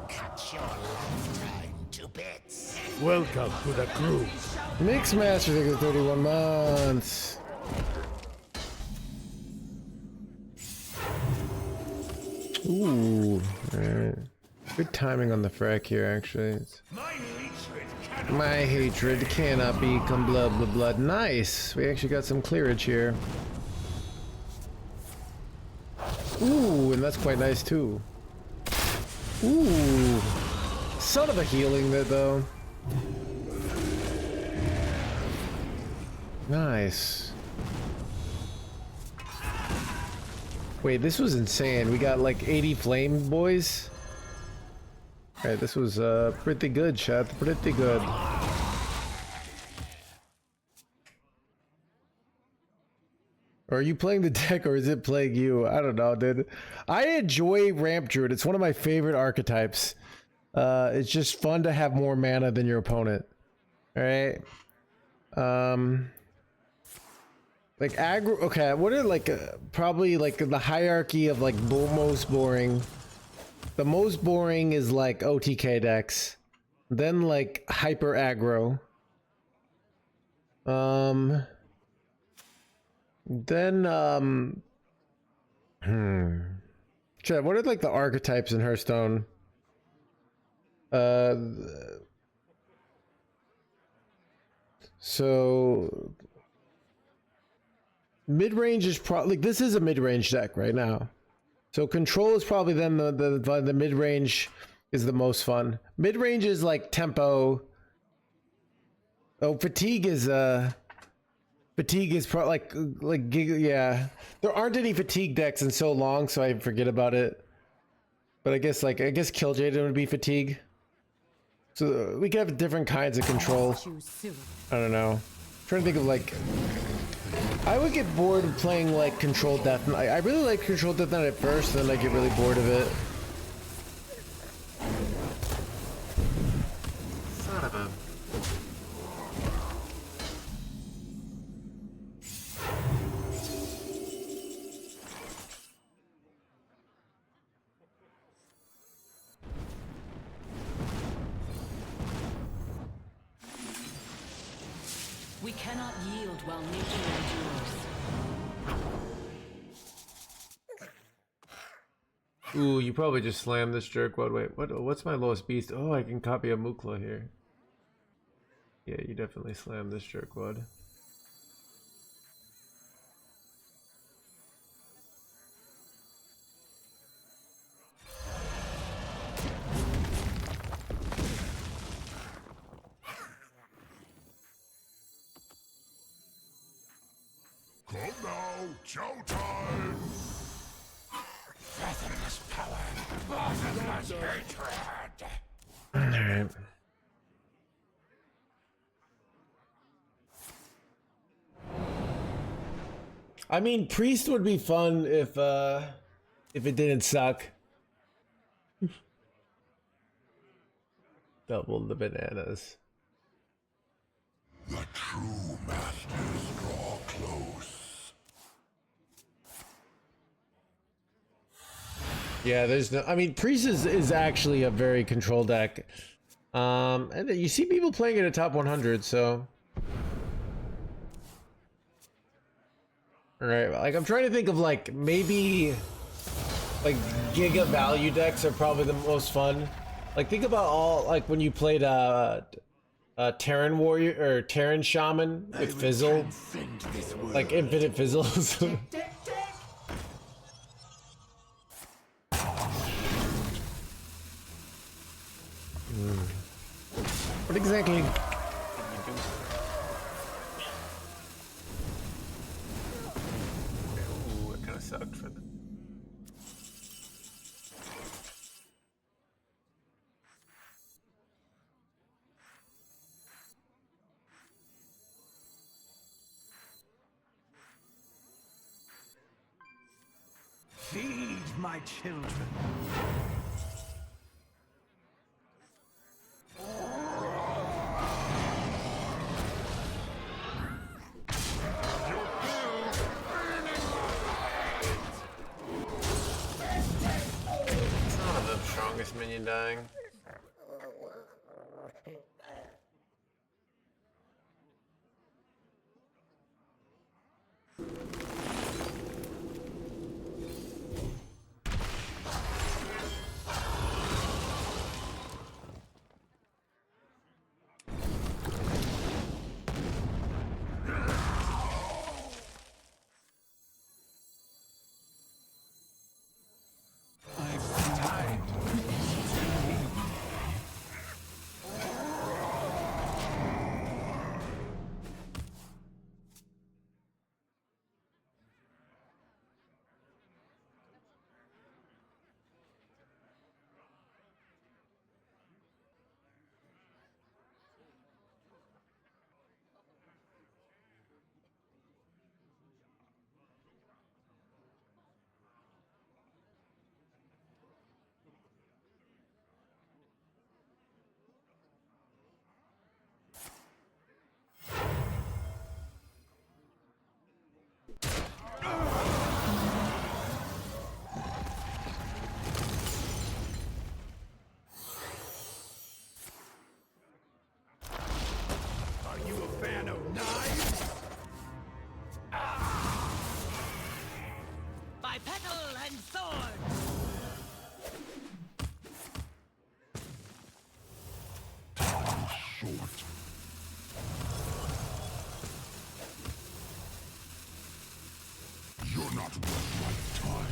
Cut your lifetime to bits. Welcome to the crew. Mix Master took 31 months. Ooh, alright. Good timing on the frack here, actually. My hatred cannot become blood, blood, blood. Nice! We actually got some clearage here. Ooh, and that's quite nice too. Ooh. Son of a healing there, though. Nice. Wait, this was insane. We got like 80 flame boys. Alright, this was pretty good, chat. Pretty good. Are you playing the deck or is it playing you? I don't know, dude. I enjoy Ramp Druid. It's one of my favorite archetypes. It's just fun to have more mana than your opponent. Alright. Like aggro. Okay, what are like probably like the hierarchy of like most boring. The most boring is like OTK decks, then like hyper aggro. Then Chat, what are like the archetypes in Hearthstone? So mid-range is probably like, this is a mid-range deck right now. So control is probably then the mid-range is the most fun. Mid-range is like tempo. Oh, fatigue is probably like yeah. There aren't any fatigue decks in so long, so I forget about it. But I guess Kill Jaden would be fatigue. So we could have different kinds of control. I don't know. I'm trying to think of like. I would get bored of playing like Control Death Knight. I really like Control Death Knight at first, then I get really bored of it. Son of a. We cannot yield while nature endures. Ooh, you probably just slammed this jerkwad. Wait, what's my lowest beast? Oh, I can copy a Mukla here. Yeah, you definitely slammed this jerkwad. Come now, showtime! Fathomless power, bottomless hatred! Alright. I mean, Priest would be fun if it didn't suck. Double the bananas. The true masters draw close. Yeah, there's no. I mean, Priest is actually a very controlled deck. And you see people playing it at top 100, so. Right, like I'm trying to think of like maybe like giga value decks are probably the most fun. Like think about all like when you played Terran Warrior or Terran Shaman with Fizzle, like infinite Fizzles. What exactly can you do? Ooh, it kind of sucked for them. Feed my children. It's not the strongest minion dying. By petal and sword! Short. You're not worth my time.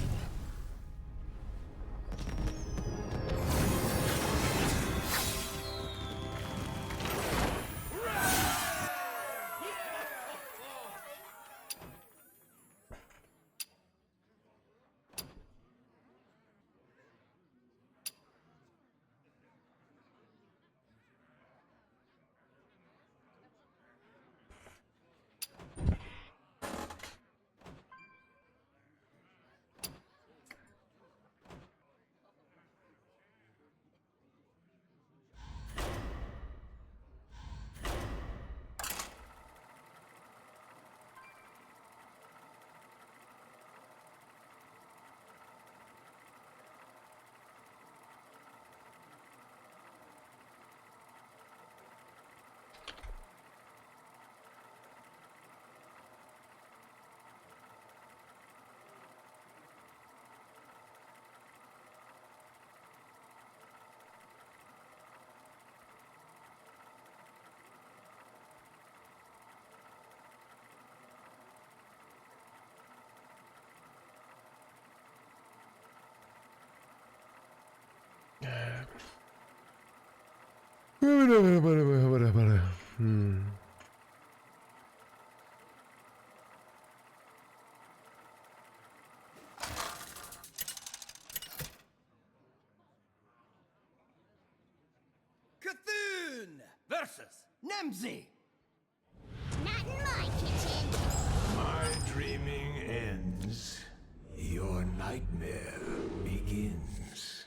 Cthulhu versus Nemzi. Not in my kitchen. My dreaming ends. Your nightmare begins.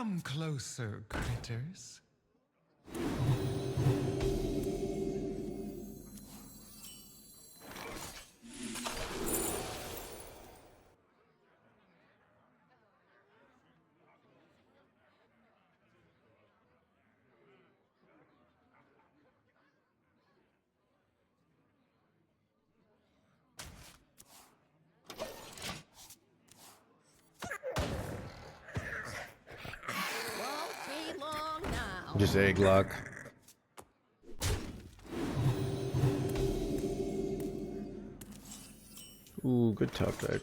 Come closer, critters. Won't be long now. Just egg lock. Ooh, good top deck.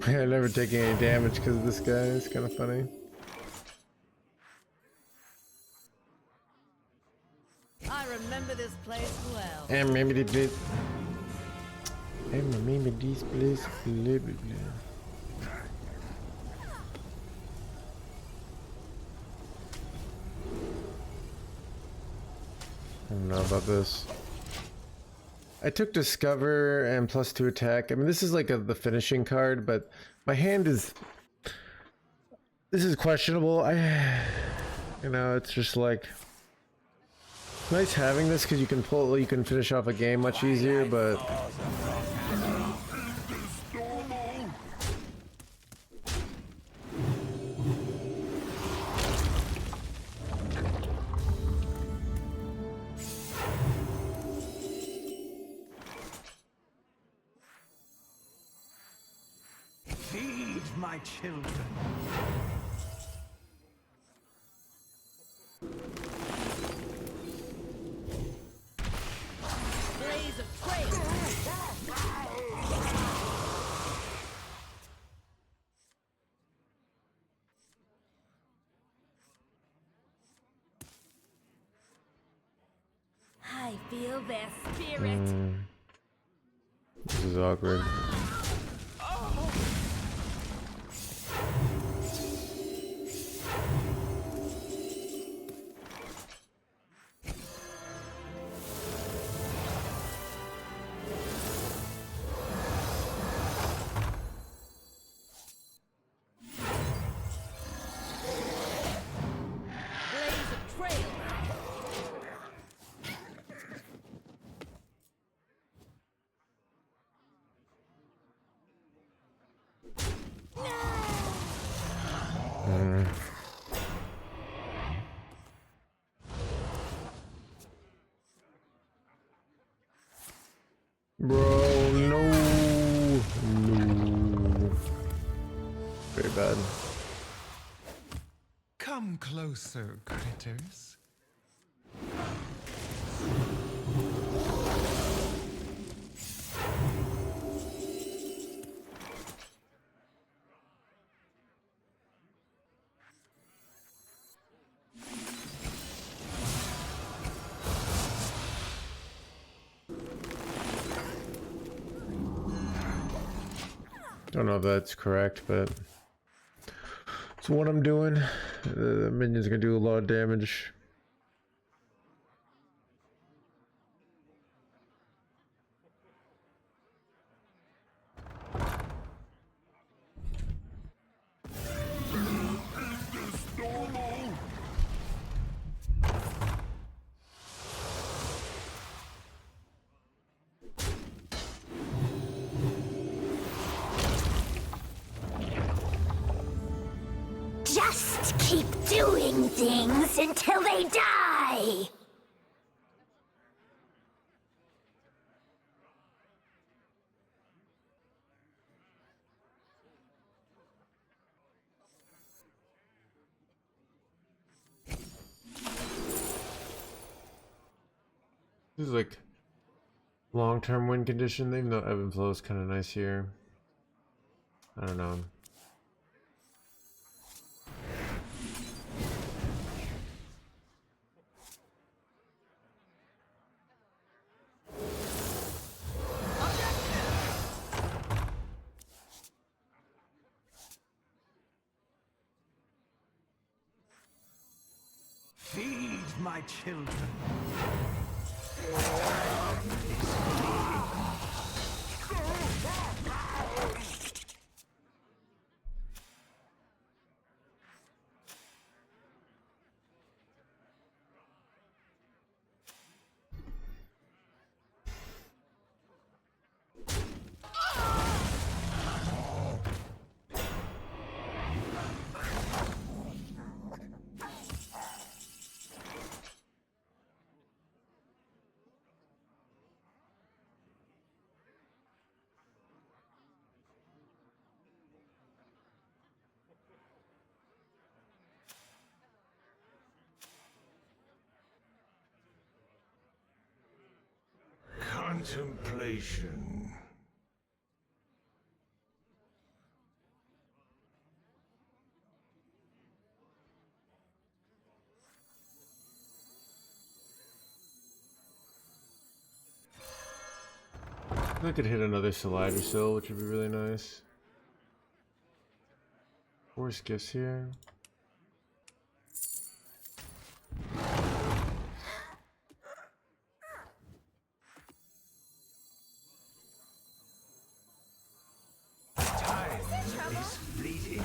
I'm never taking any damage because of this guy. It's kind of funny. I remember this place well. And maybe they did. And maybe this place. Blah, blah, blah. I don't know about this. I took Discover and +2 attack. I mean, this is like the finishing card, but my hand is. This is questionable. You know, it's just like. Nice having this because you can finish off a game much easier, but. Feed my children. Blaze of trail. I feel their spirit. This is awkward. Blaze of trail. Bro, no. No. Very bad. Come closer, critters. Don't know if that's correct, but it's what I'm doing. The minion's gonna do a lot of damage. Just keep doing things until they die. This is like long-term win condition, even though ebb and flow is kind of nice here. I don't know. of my children. Contemplation. I could hit another Slider Sill, which would be really nice. Force gifts here. Time is fleeting.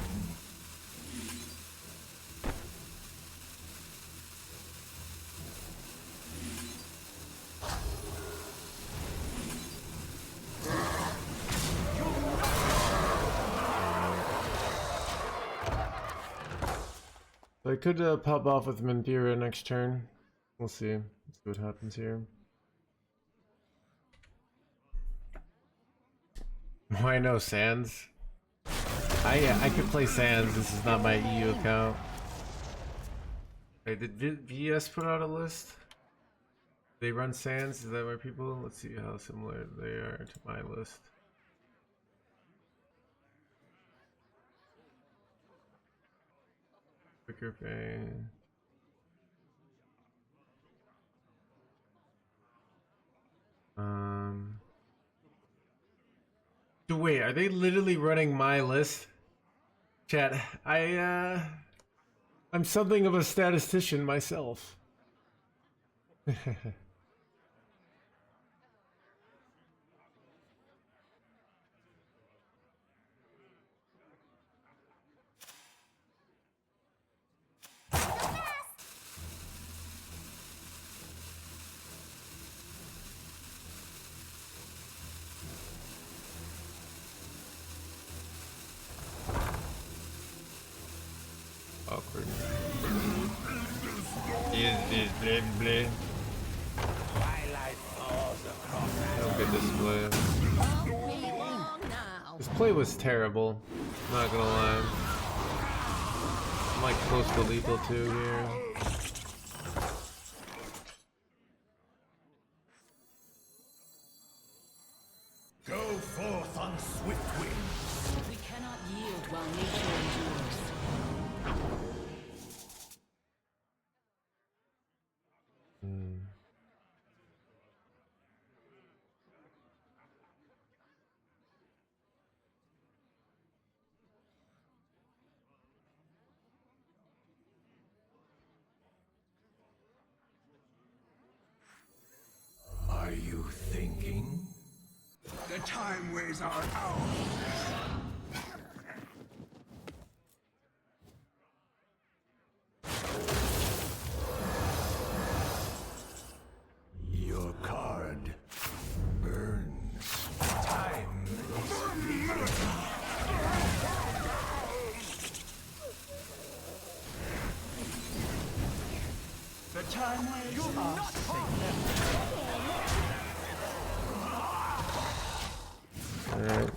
So I could pop off with Merithra next turn. We'll see. Let's see what happens here. Why no Sands? I could play Sands. This is not my EU account. Hey, did VS put out a list? They run Sands? Is that where people? Let's see how similar they are to my list. Quicker pay. So wait, are they literally running my list? Chat, I'm something of a statistician myself. Awkward. Is this bleh bleh? Twilight falls across Don't get this play. Won't be long now. This play was terrible. Not gonna lie. I'm like close to lethal too here. Go forth on swift wings. We cannot yield while nature endures. Are you thinking? The time ways are ours. Your card burns. Time is fleeting. The time ways are safe. Alright.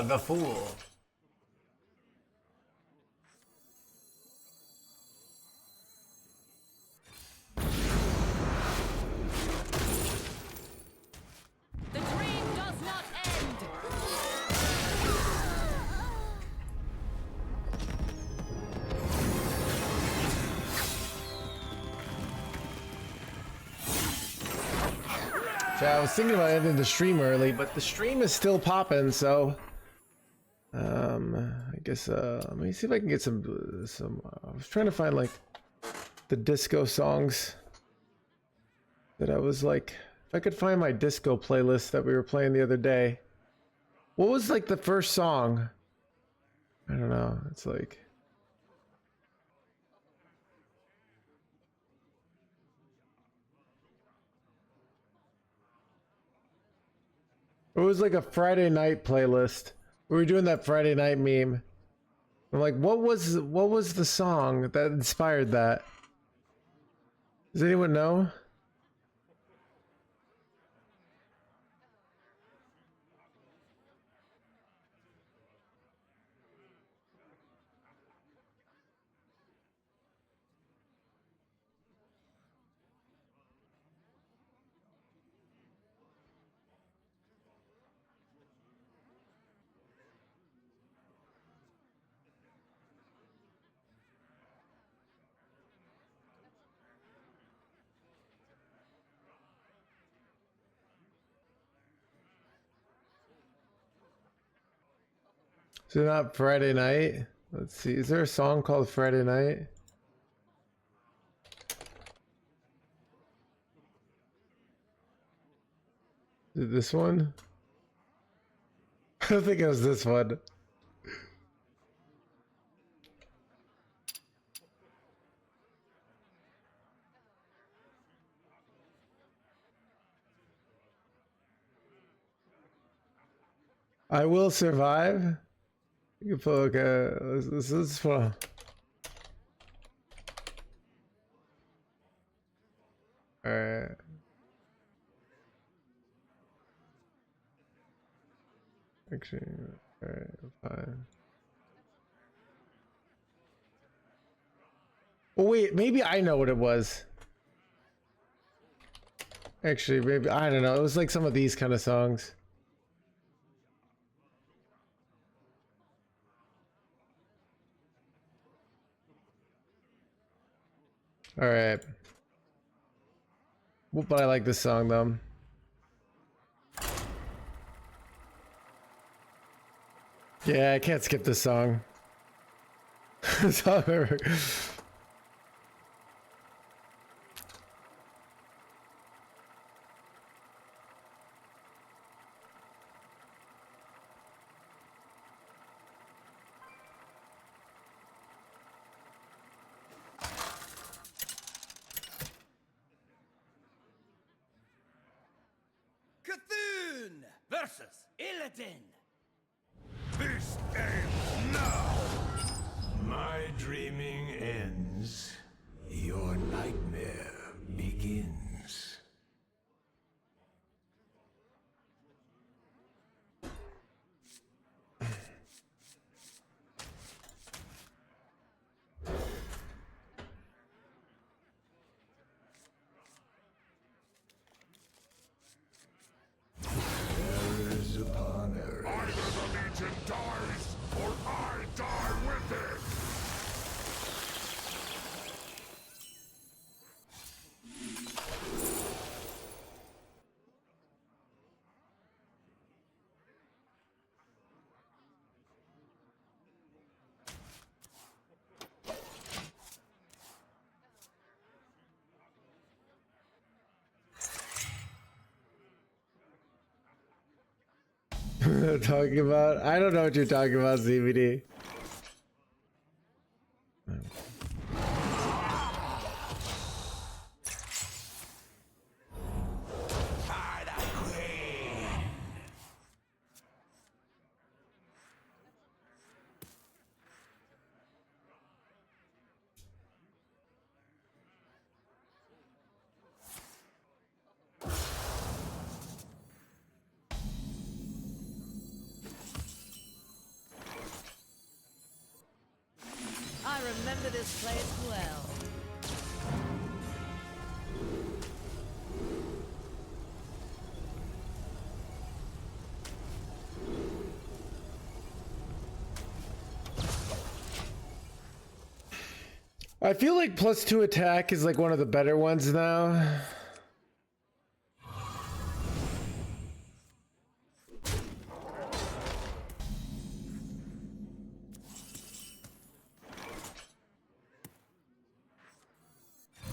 the fool. The dream does not end. So I was thinking about ending the stream early, but the stream is still popping, so I guess let me see if I can get some I was trying to find like the disco songs that I was like, if I could find my disco playlist that we were playing the other day. What was like the first song? I don't know. It's like it was like a Friday night playlist. We were doing that Friday night meme. I'm like, what was the song that inspired that? Does anyone know? Is it not Friday night? Let's see. Is there a song called Friday Night? Is it this one? I don't think it was this one. I Will Survive? You can put, okay, this is fun. Alright. Actually, alright, fine. Oh wait, maybe I know what it was. Actually, maybe, I don't know. It was like some of these kind of songs. All right. Well, but I like this song though. Yeah, I can't skip this song. That's all I've ever... Cthulhu versus Illidan. This ends now! My dreaming ends. Your nightmare begins. Errors upon errors. Either the Legion dies, or I die with it! Talking about? I don't know what you're talking about, CBD. this place well. I feel like +2 attack is like one of the better ones now.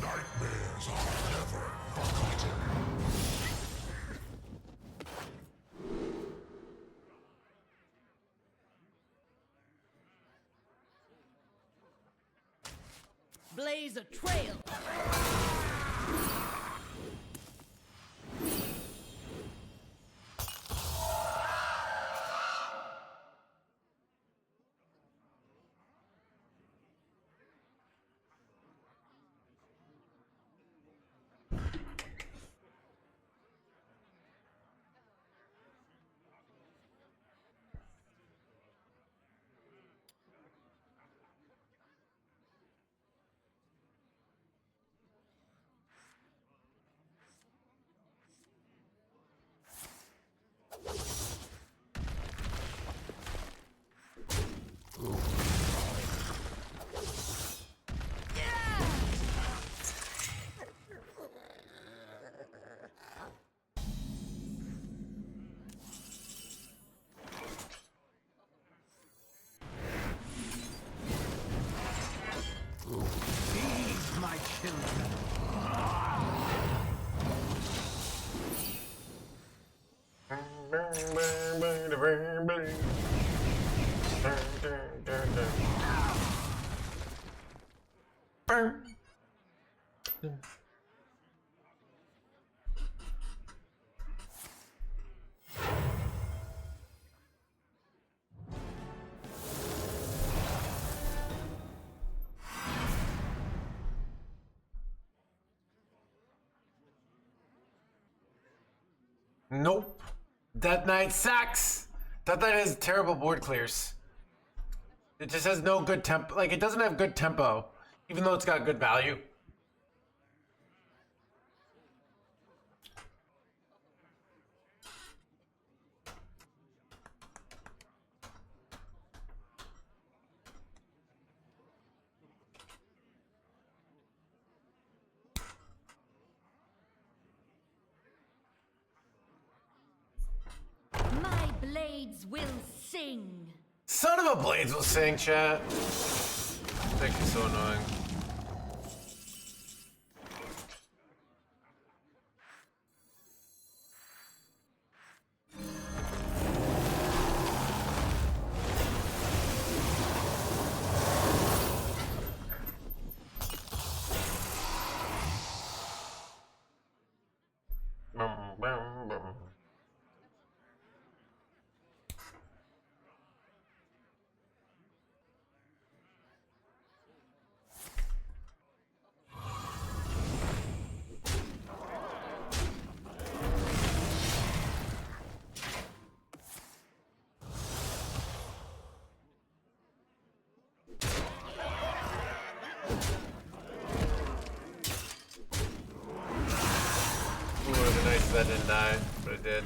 Nightmares are never forgotten. Blaze a trail. Feed my children. Nope. Death Knight sucks. Death Knight has terrible board clears. It just has no good tempo. Like, it doesn't have good tempo, even though it's got good value. My blades will sing. Son of a blades will sing, chat. Thank you, so annoying. That didn't die, but it did.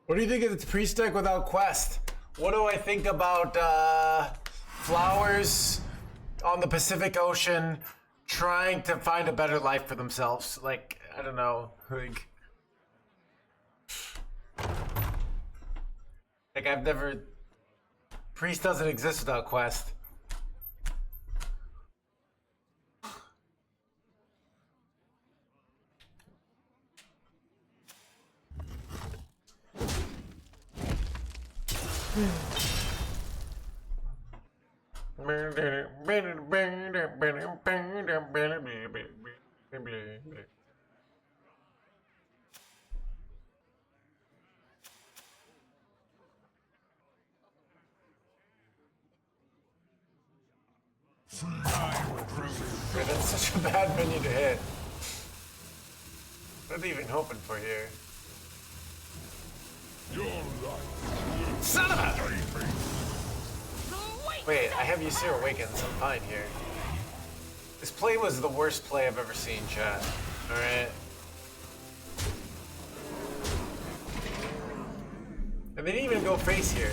What do you think of the priest deck without quest? What do I think about flowers on the Pacific Ocean trying to find a better life for themselves? Like, I don't know. Like I've never... Priest doesn't exist without quest. Wait, that's such a bad menu to hit. What are they even hoping for here? Your life. Son of a... Wait, I have Ysir Awakens. I'm fine here. This play was the worst play I've ever seen, chat. Alright. And they didn't even go face here.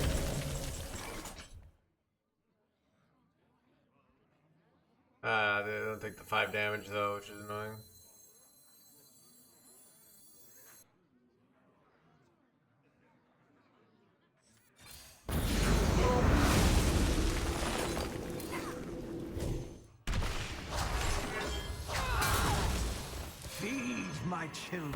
They don't take the 5 damage though, which is annoying. Feed my children.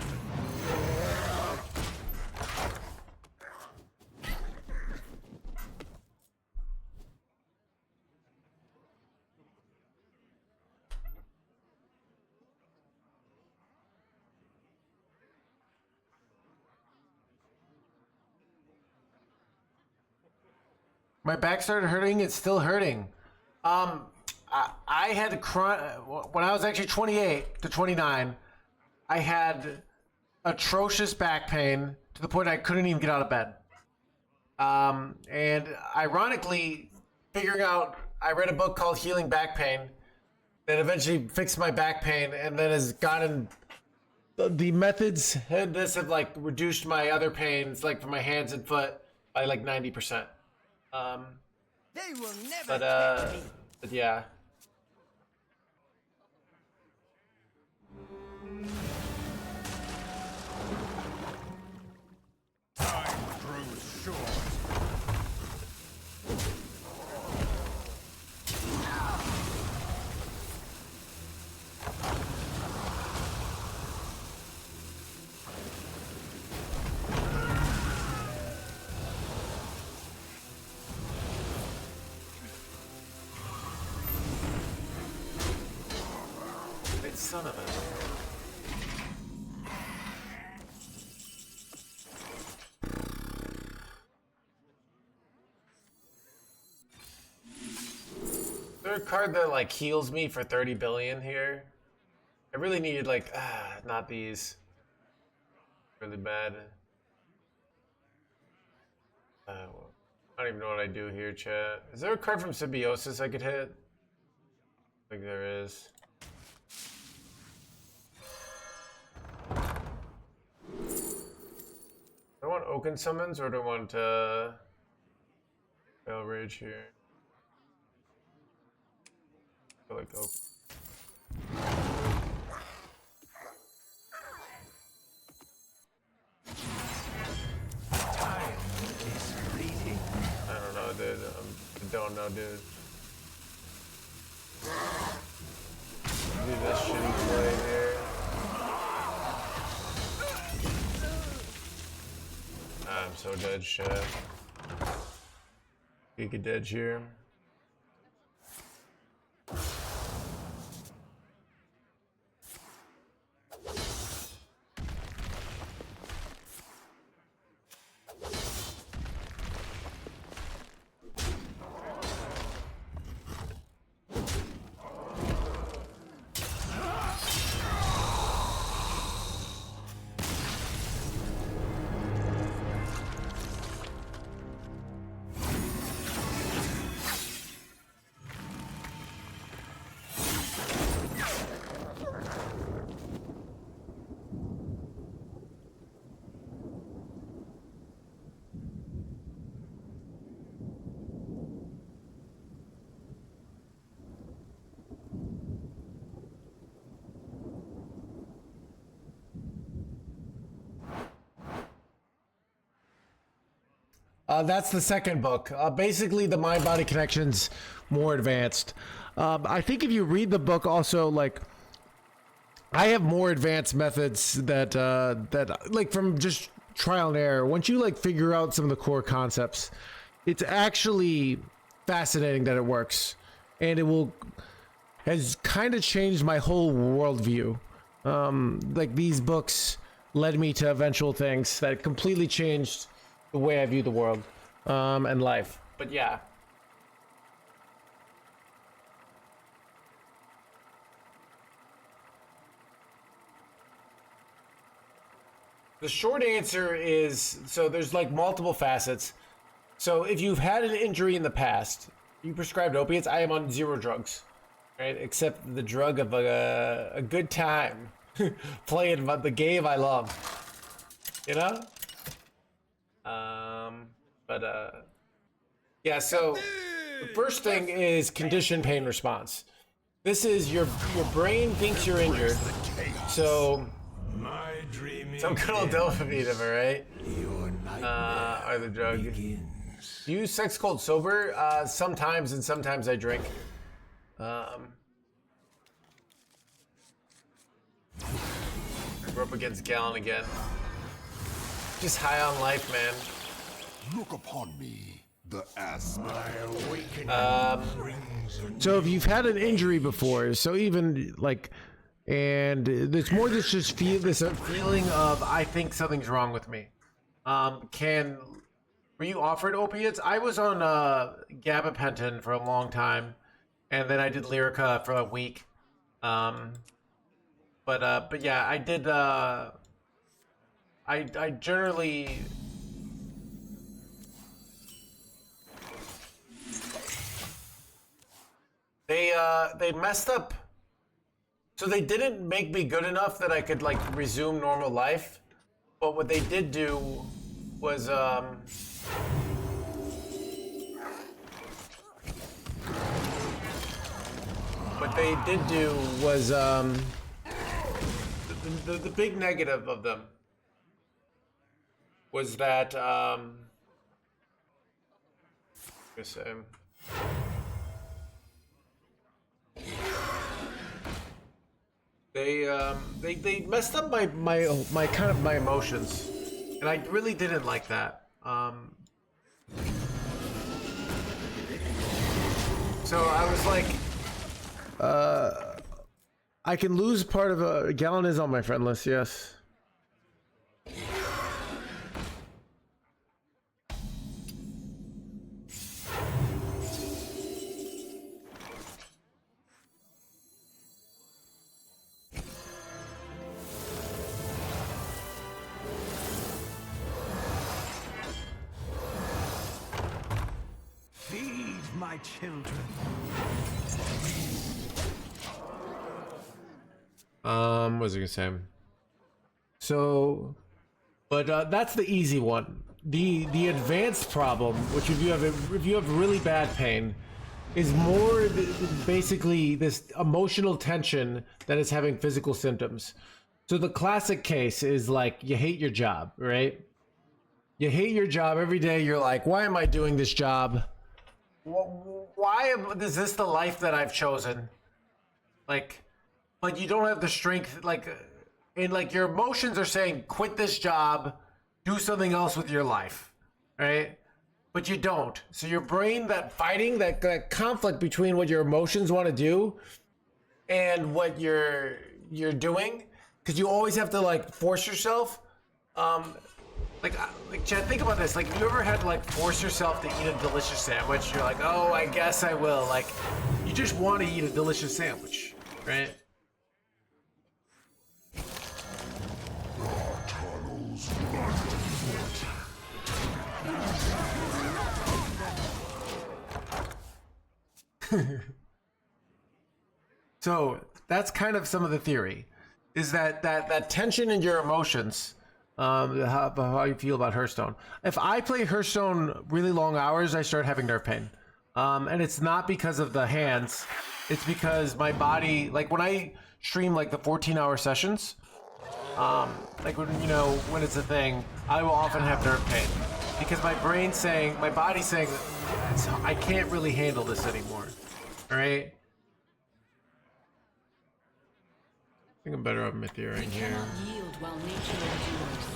My back started hurting. It's still hurting. I had when I was actually 28 to 29, I had atrocious back pain to the point I couldn't even get out of bed. And ironically, figuring out, I read a book called Healing Back Pain that eventually fixed my back pain, and then has gotten the methods and this have like reduced my other pains, like for my hands and foot, by like 90%. They will never But catch me. yeah. Time grows short. Son of a... Is there a card that like heals me for 30 billion here? I really needed like, not these. Really bad. Well, I don't even know what I do here, chat. Is there a card from Symbiosis I could hit? I think there is. Do I want Oaken Summons or do I want Veil Rage here? I like Oaken. Time is fleeting. I don't know, dude. I don't know, dude. Do this shitty play here. I'm so dead, shit. Giga dead here. That's the second book. Basically, the mind-body connection's more advanced. I think if you read the book, also like, I have more advanced methods that that like from just trial and error. Once you like figure out some of the core concepts, it's actually fascinating that it works, and has kind of changed my whole worldview. Like these books led me to eventual things that completely changed the way I view the world and life. But yeah. The short answer is, so there's like multiple facets. So if you've had an injury in the past, you prescribed opiates. I am on 0 drugs, right? Except the drug of a good time playing the game I love, you know? Yeah, so the first thing is conditioned pain response. This is your brain thinks you're injured. So some good old dopamine, am I right? Or the drug. Do you use sex cold sober? Sometimes, and sometimes I drink. I grew up against Gallon again. Just high on life, man. Look upon me, the ass. So if you've had an injury before, so even like, and there's more than just a feeling of I think something's wrong with me. Were you offered opiates? I was on gabapentin for a long time, and then I did Lyrica for a week. But yeah, I did. I generally. They messed up. So they didn't make me good enough that I could like resume normal life. But what they did do was the big negative of them was that they messed up my kind of my emotions, and I really didn't like that. So I was like, I can lose part of a Gallon is on my friend list, yes. Feed my children. What was I gonna say? So, but that's the easy one. The advanced problem, which if you have really bad pain, is more basically this emotional tension that is having physical symptoms. So the classic case is like you hate your job, right? You hate your job every day. You're like, why am I doing this job? Is this the life that I've chosen? Like, but you don't have the strength, like, and like your emotions are saying, quit this job, do something else with your life, right? But you don't. So your brain, that conflict between what your emotions want to do and what you're doing, because you always have to like force yourself. Like Chad, think about this. Like, have you ever had to like force yourself to eat a delicious sandwich? You're like, oh, I guess I will. Like, you just want to eat a delicious sandwich, right? So that's kind of some of the theory, is that tension in your emotions, how you feel about Hearthstone. If I play Hearthstone really long hours, I start having nerve pain, and it's not because of the hands. It's because my body, like when I stream like the 14-hour sessions, like when it's a thing, I will often have nerve pain because my body's saying, I can't really handle this anymore. All right. I think I'm better off Mythia right here. Yield while nature endures.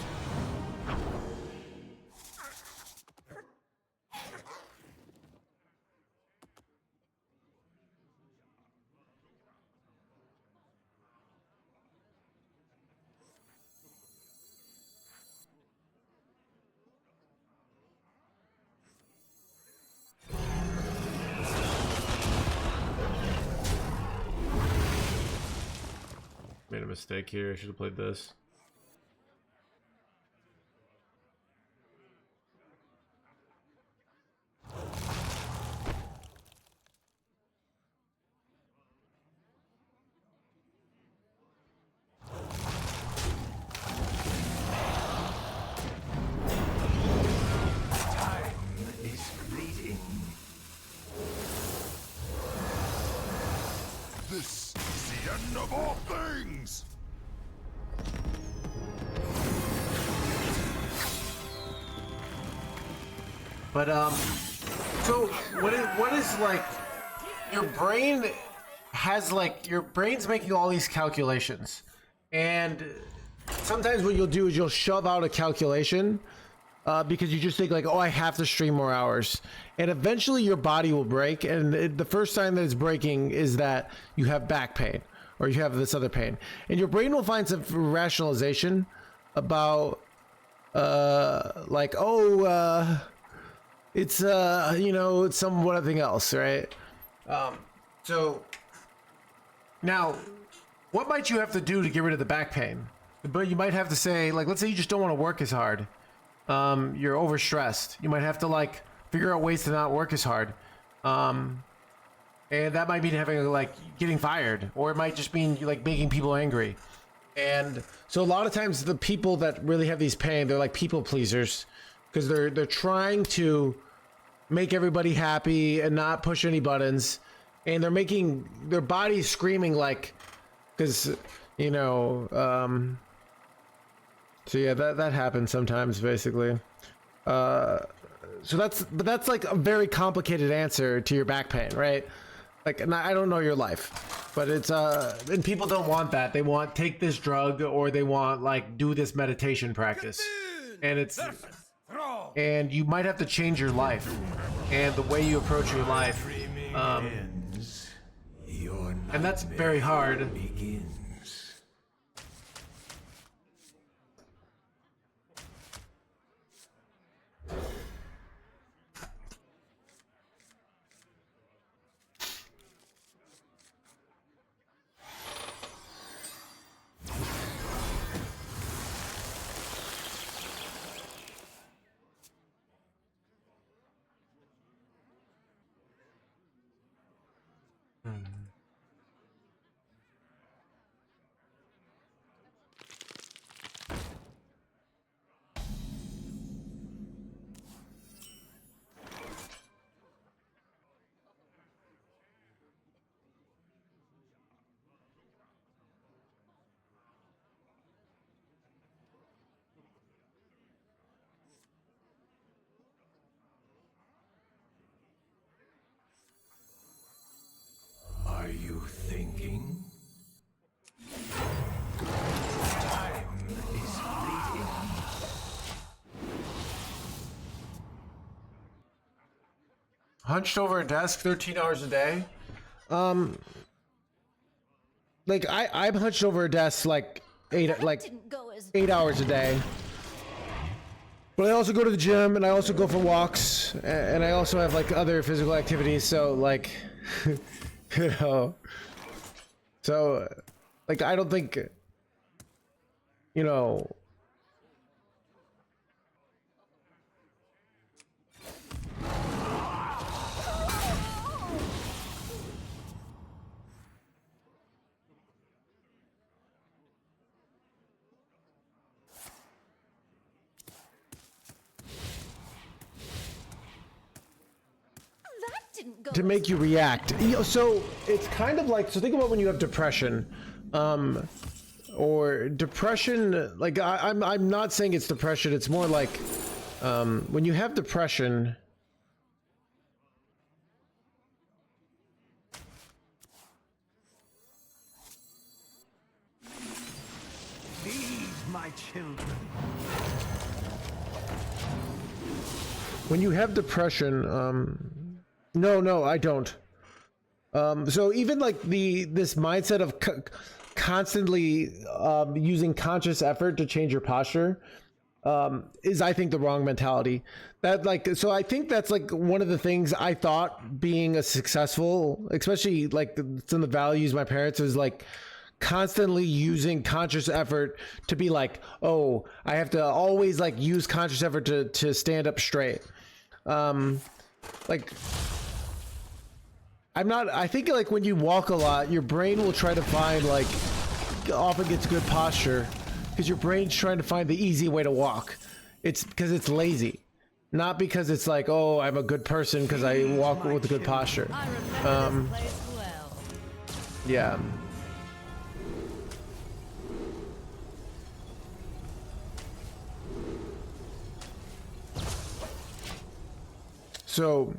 mistake here. I should have played this. This is the end of all things! But so what is like your brain has like your brain's making all these calculations, and sometimes what you'll do is you'll shove out a calculation because you just think like, oh, I have to stream more hours, and eventually your body will break, and the first sign that it's breaking is that you have back pain or you have this other pain, and your brain will find some rationalization about like, oh, it's you know, it's something else, right? So now what might you have to do to get rid of the back pain? But you might have to say, like, let's say you just don't want to work as hard. You're overstressed. You might have to like figure out ways to not work as hard. And that might mean having like getting fired, or it might just mean like making people angry. And so a lot of times the people that really have these pain, they're like people pleasers, because they're trying to make everybody happy and not push any buttons, and they're making their body screaming like, because you know, so yeah, that happens sometimes basically. So that's like a very complicated answer to your back pain, right? Like, and I don't know your life, but it's and people don't want that. They want take this drug, or they want like do this meditation practice, and it's and you might have to change your life and the way you approach your life, and that's very hard. Are you thinking? Time is fleeting. Hunched over a desk 13 hours a day. Like I'm hunched over a desk like 8 hours a day. But I also go to the gym, and I also go for walks, and I also have like other physical activities, so like you know, so like I don't think, you know, to make you react. So it's kind of like, so think about when you have depression, or depression, like I'm not saying it's depression, it's more like when you have depression, These, my children. when you have depression, no, I don't. So even like this mindset of constantly using conscious effort to change your posture is, I think, the wrong mentality. That like, so I think that's like one of the things I thought being a successful, especially like some of the values my parents was like constantly using conscious effort to be like, oh, I have to always like use conscious effort to stand up straight. Like, I think like when you walk a lot, your brain will try to find like, often gets good posture because your brain's trying to find the easy way to walk. It's because it's lazy, not because it's like, oh, I'm a good person because I walk with a good posture. I remember this place well. Yeah. So,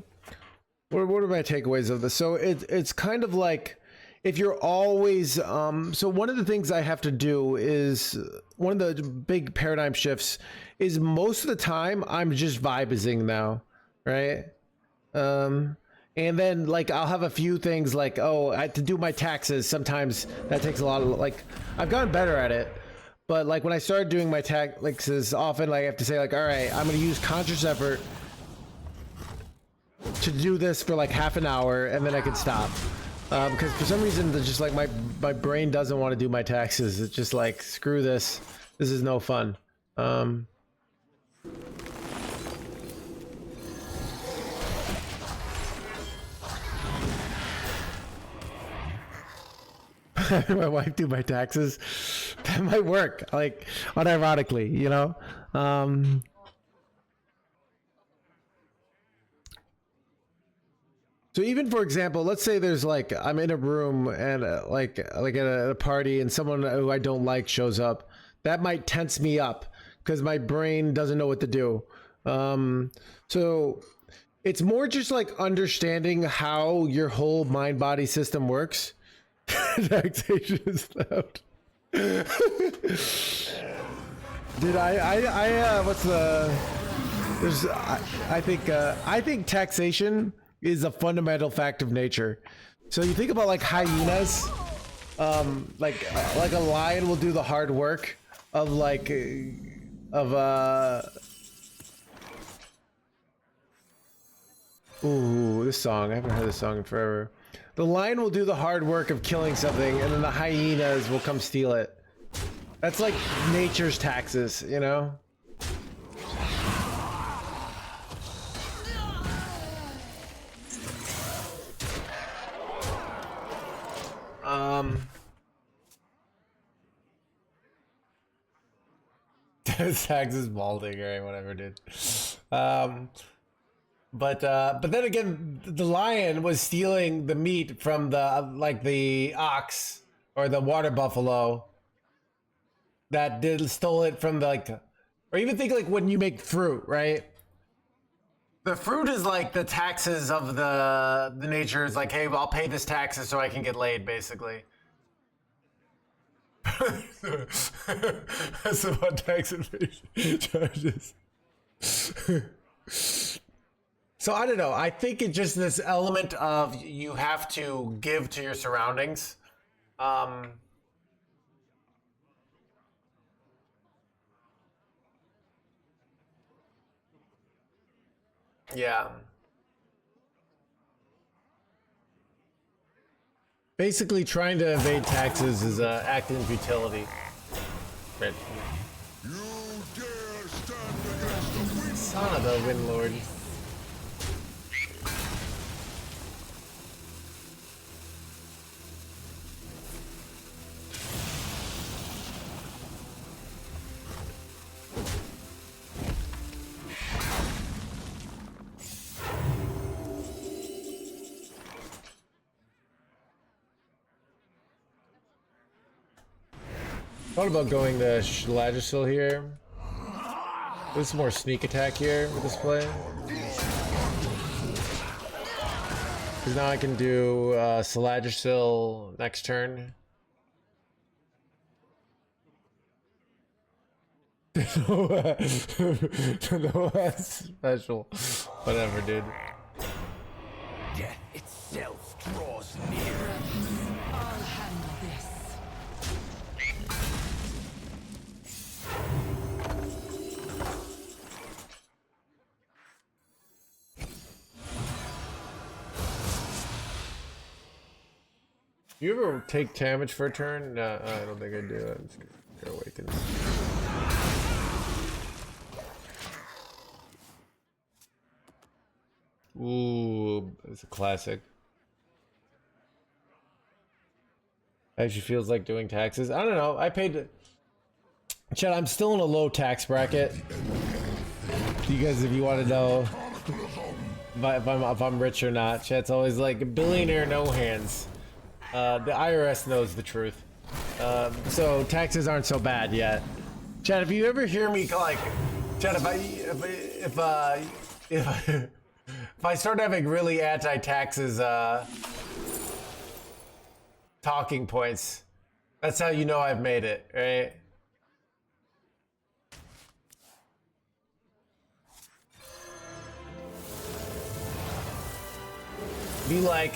what are my takeaways of this? So it's kind of like, if you're always so one of the things I have to do is, one of the big paradigm shifts is, most of the time I'm just vibing now, right? And then like I'll have a few things like, oh, I have to do my taxes. Sometimes that takes a lot of, like, I've gotten better at it, but like when I started doing my taxes, often like I have to say like, all right, I'm gonna use conscious effort to do this for like half an hour, and then I can stop. Because for some reason, just like my brain doesn't want to do my taxes. It's just like, screw this. This is no fun. My wife do my taxes. That might work, like, unironically, you know? So even, for example, let's say there's like, I'm in a room and like at a party, and someone who I don't like shows up. That might tense me up because my brain doesn't know what to do. So it's more just like understanding how your whole mind-body system works. Taxation is loud. Dude, what's the? There's, I think taxation is a fundamental fact of nature. So you think about like hyenas, like a lion will do the hard work of like ooh, this song, I haven't heard this song in forever. The lion will do the hard work of killing something, and then the hyenas will come steal it. That's like nature's taxes, you know? Tags is balding, right? Whatever, dude. But then again, the lion was stealing the meat from the ox or the water buffalo that stole it from or even think like when you make fruit, right? The fruit is like the taxes of the nature is like, hey, I'll pay this taxes so I can get laid, basically. That's about tax evasion charges. So I don't know. I think it's just this element of you have to give to your surroundings. Yeah. Basically, trying to evade taxes is an act in futility. Right. You dare stand against the wind? Son of a Windlord. What about going to Lagisil here? There's some more sneak attack here with this play. Because now I can do Salagisil next turn. No special. Whatever, dude. Death itself draws near. I'll handle this. You ever take damage for a turn? No, I don't think I do. I'm just gonna awaken. Ooh, it's a classic. Actually feels like doing taxes. I don't know. I paid. Chad, I'm still in a low tax bracket. You guys, if you want to know if I'm rich or not, Chad's always like billionaire no hands. The IRS knows the truth. So taxes aren't so bad yet. Chad, if you ever hear me like, Chad, if I start having really anti-taxes talking points, that's how you know I've made it, right? Be like,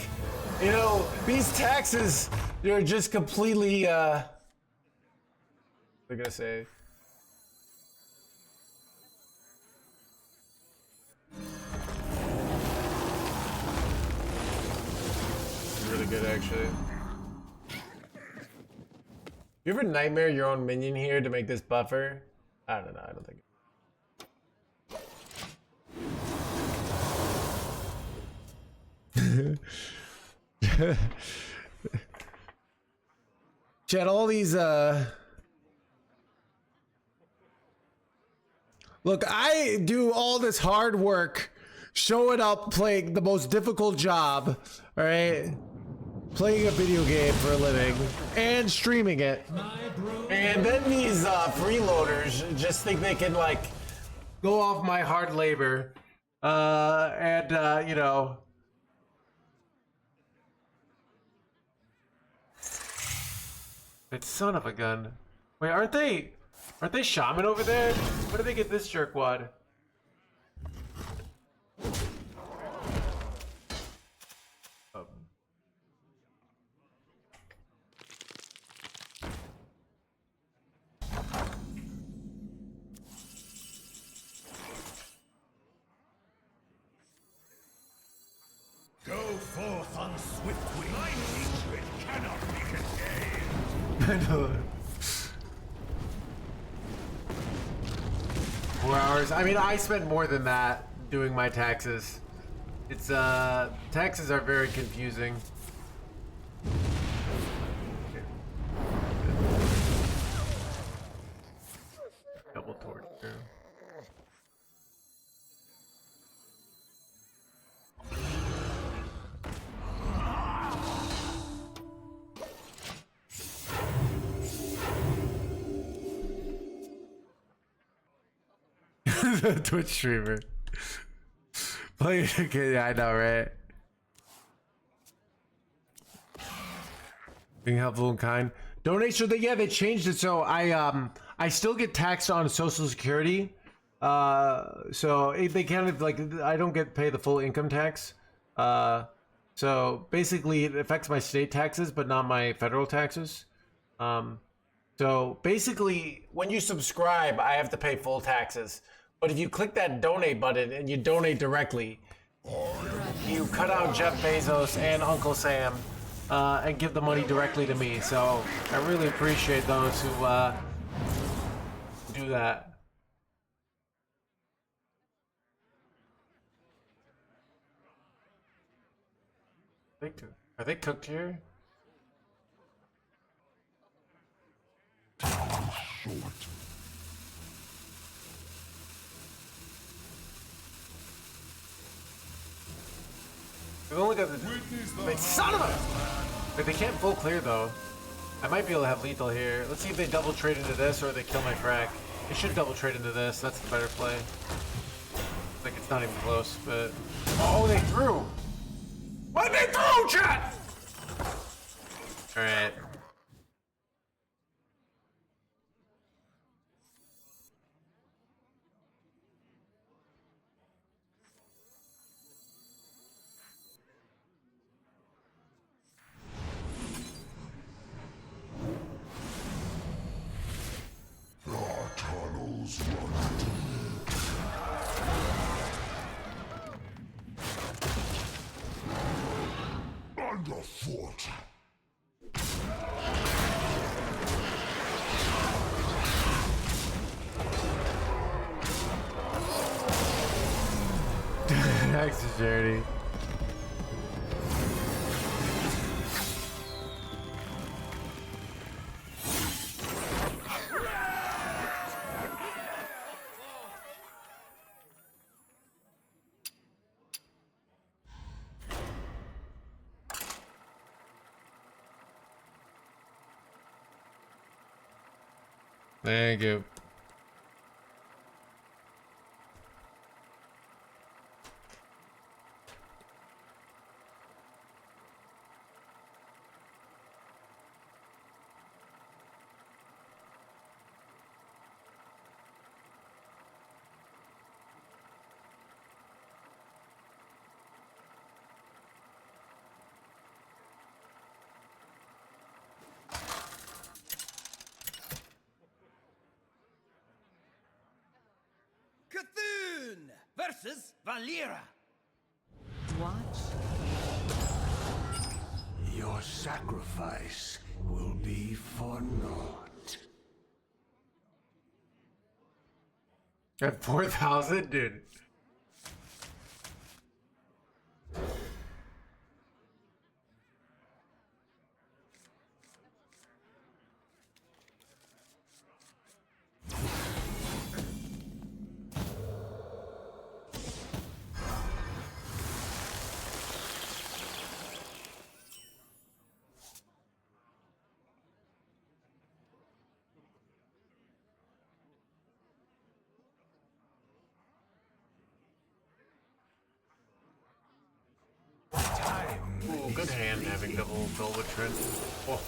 you know, these taxes, they're just completely, what am I gonna say? It's really good, actually. You ever nightmare your own minion here to make this buffer? I don't know, I don't think. Chat, all these look, I do all this hard work showing up playing the most difficult job, all right, playing a video game for a living and streaming it, and then these freeloaders just think they can like go off my hard labor and you know, it's son of a gun. Wait, aren't they shaman over there? Where do they get this jerkwad? Go forth on swift wing. My hatred cannot be contained. I know. 4 hours. I mean, I spent more than that doing my taxes. It's taxes are very confusing. Double torture. Twitch streamer. Okay, yeah, I know, right? Being helpful and kind. Donation, yeah, they changed it so I still get taxed on Social Security. So they kind of like, I don't get paid the full income tax. So basically it affects my state taxes, but not my federal taxes. So basically when you subscribe, I have to pay full taxes. But if you click that donate button and you donate directly, you cut out Jeff Bezos and Uncle Sam and give the money directly to me. So I really appreciate those who do that. Are they cooked here? We've only got the wait, son of a. Wait, they can't full clear though. I might be able to have lethal here. Let's see if they double trade into this or they kill my frack. They should double trade into this. That's the better play. Like it's not even close, but oh, they threw. What did they throw, chat? All right. Our tunnels run deep. Underfoot. Thanks, Charity. Thank you. Cthulhu versus Valera. Watch. Your sacrifice will be for naught. At 4,000, dude. Ooh, good hand having double Velvet Tread. Oh.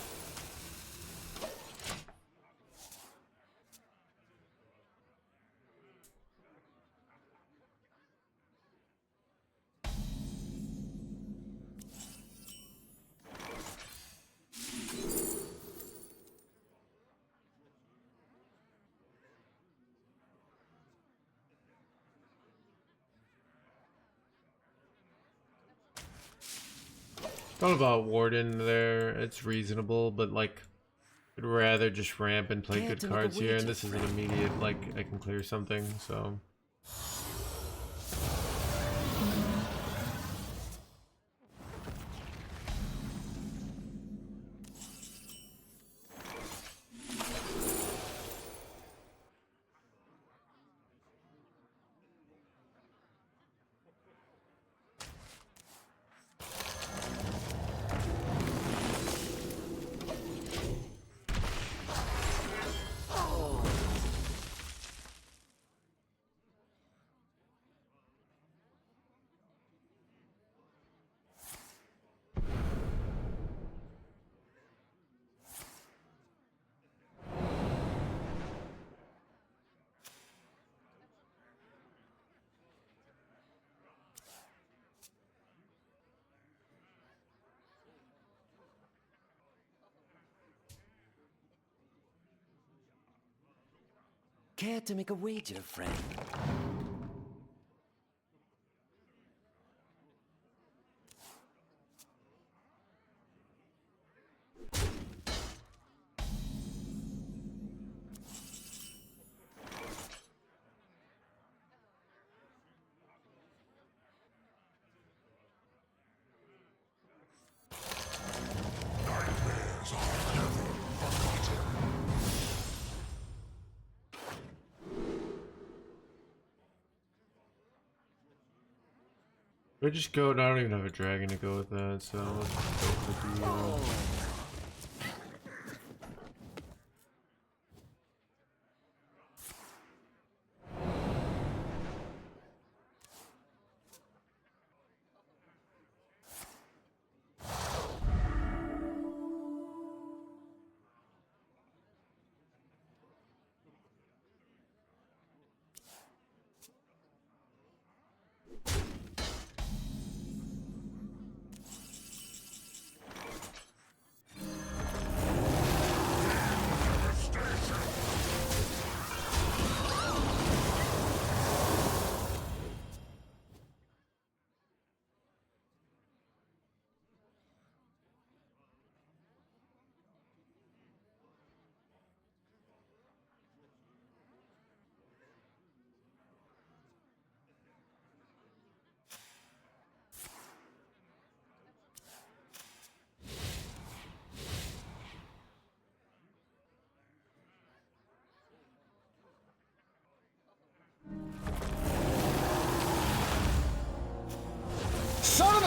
Thought about Warden there. It's reasonable, but like, I'd rather just ramp and play good cards here. And this is an immediate, like, I can clear something, so. Care to make a wager, friend? I just go. I don't even have a dragon to go with that, so let's go for the.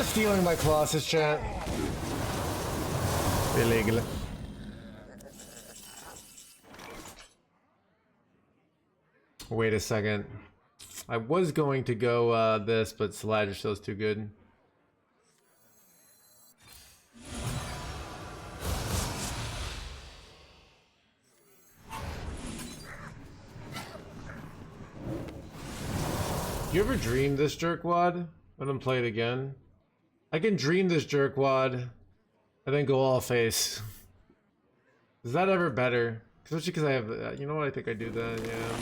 for stealing my Colossus, chat. Illegal. Wait a second. I was going to go this, but Saliger show's too good. You ever dream this jerkwad? Let him play it again. I can dream this jerkwad and then go all face. Is that ever better? Especially because I have, you know what, I think I do that, yeah.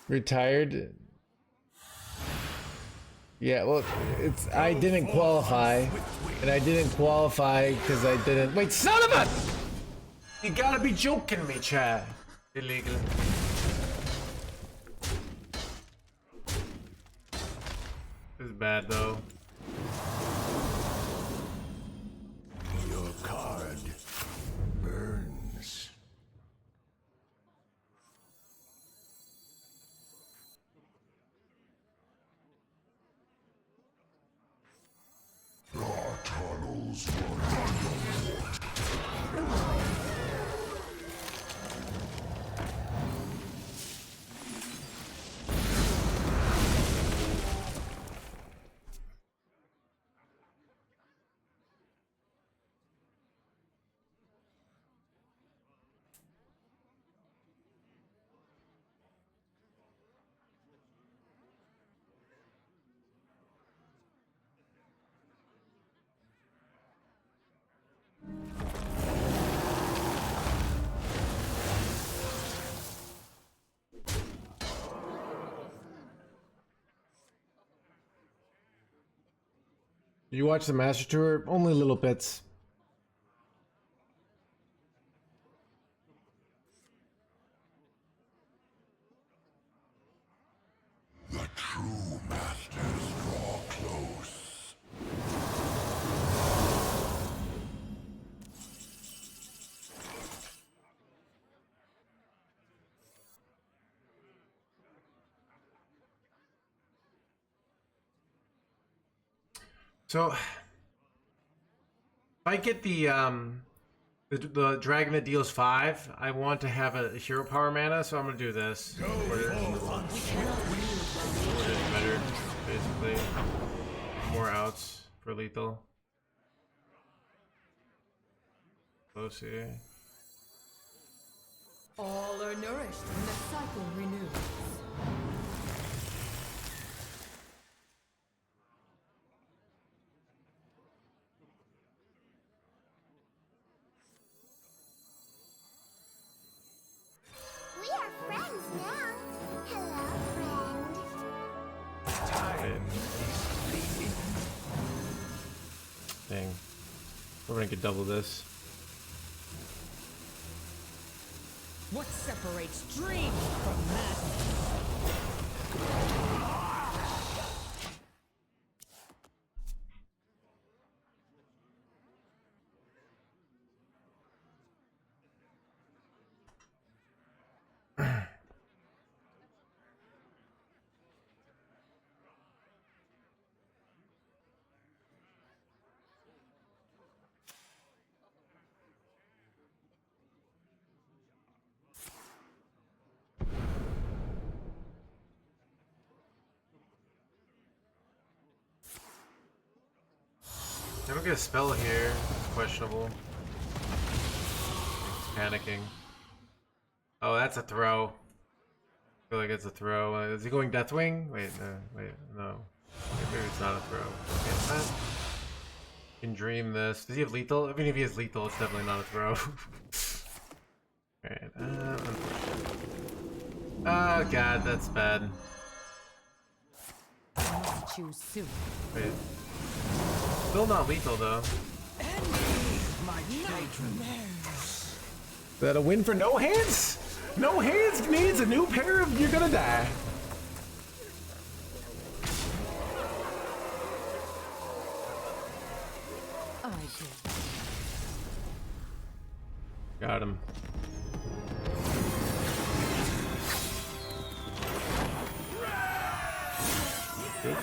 Retired? Yeah, well, it's I didn't qualify, and I didn't qualify because I didn't. Wait, son of a! You gotta be joking me, Chad. Illegal. This is bad though. Your card burns. Our tunnels run underfoot. You watch the Master Tour? Only little bits. The true masters draw close. So, if I get the dragon that deals 5, I want to have a hero power mana, so I'm gonna do this. Where it is better, basically. More outs for lethal. Close here. All are nourished and the cycle renews. We are friends now. Hello, friend. Dang. We're gonna get double this. What separates dreams from madness? I don't get a spell here. It's questionable. It's panicking. Oh, that's a throw. I feel like it's a throw. Is he going Deathwing? Wait, no. Maybe it's not a throw. Okay, Can dream this. Does he have lethal? Even if he has lethal, it's definitely not a throw. Alright, oh god, that's bad. Choose soon. Wait. Still not lethal though. Is that a win for No Hands? No Hands needs a new pair of You're Gonna Die. I did. Got him. Good.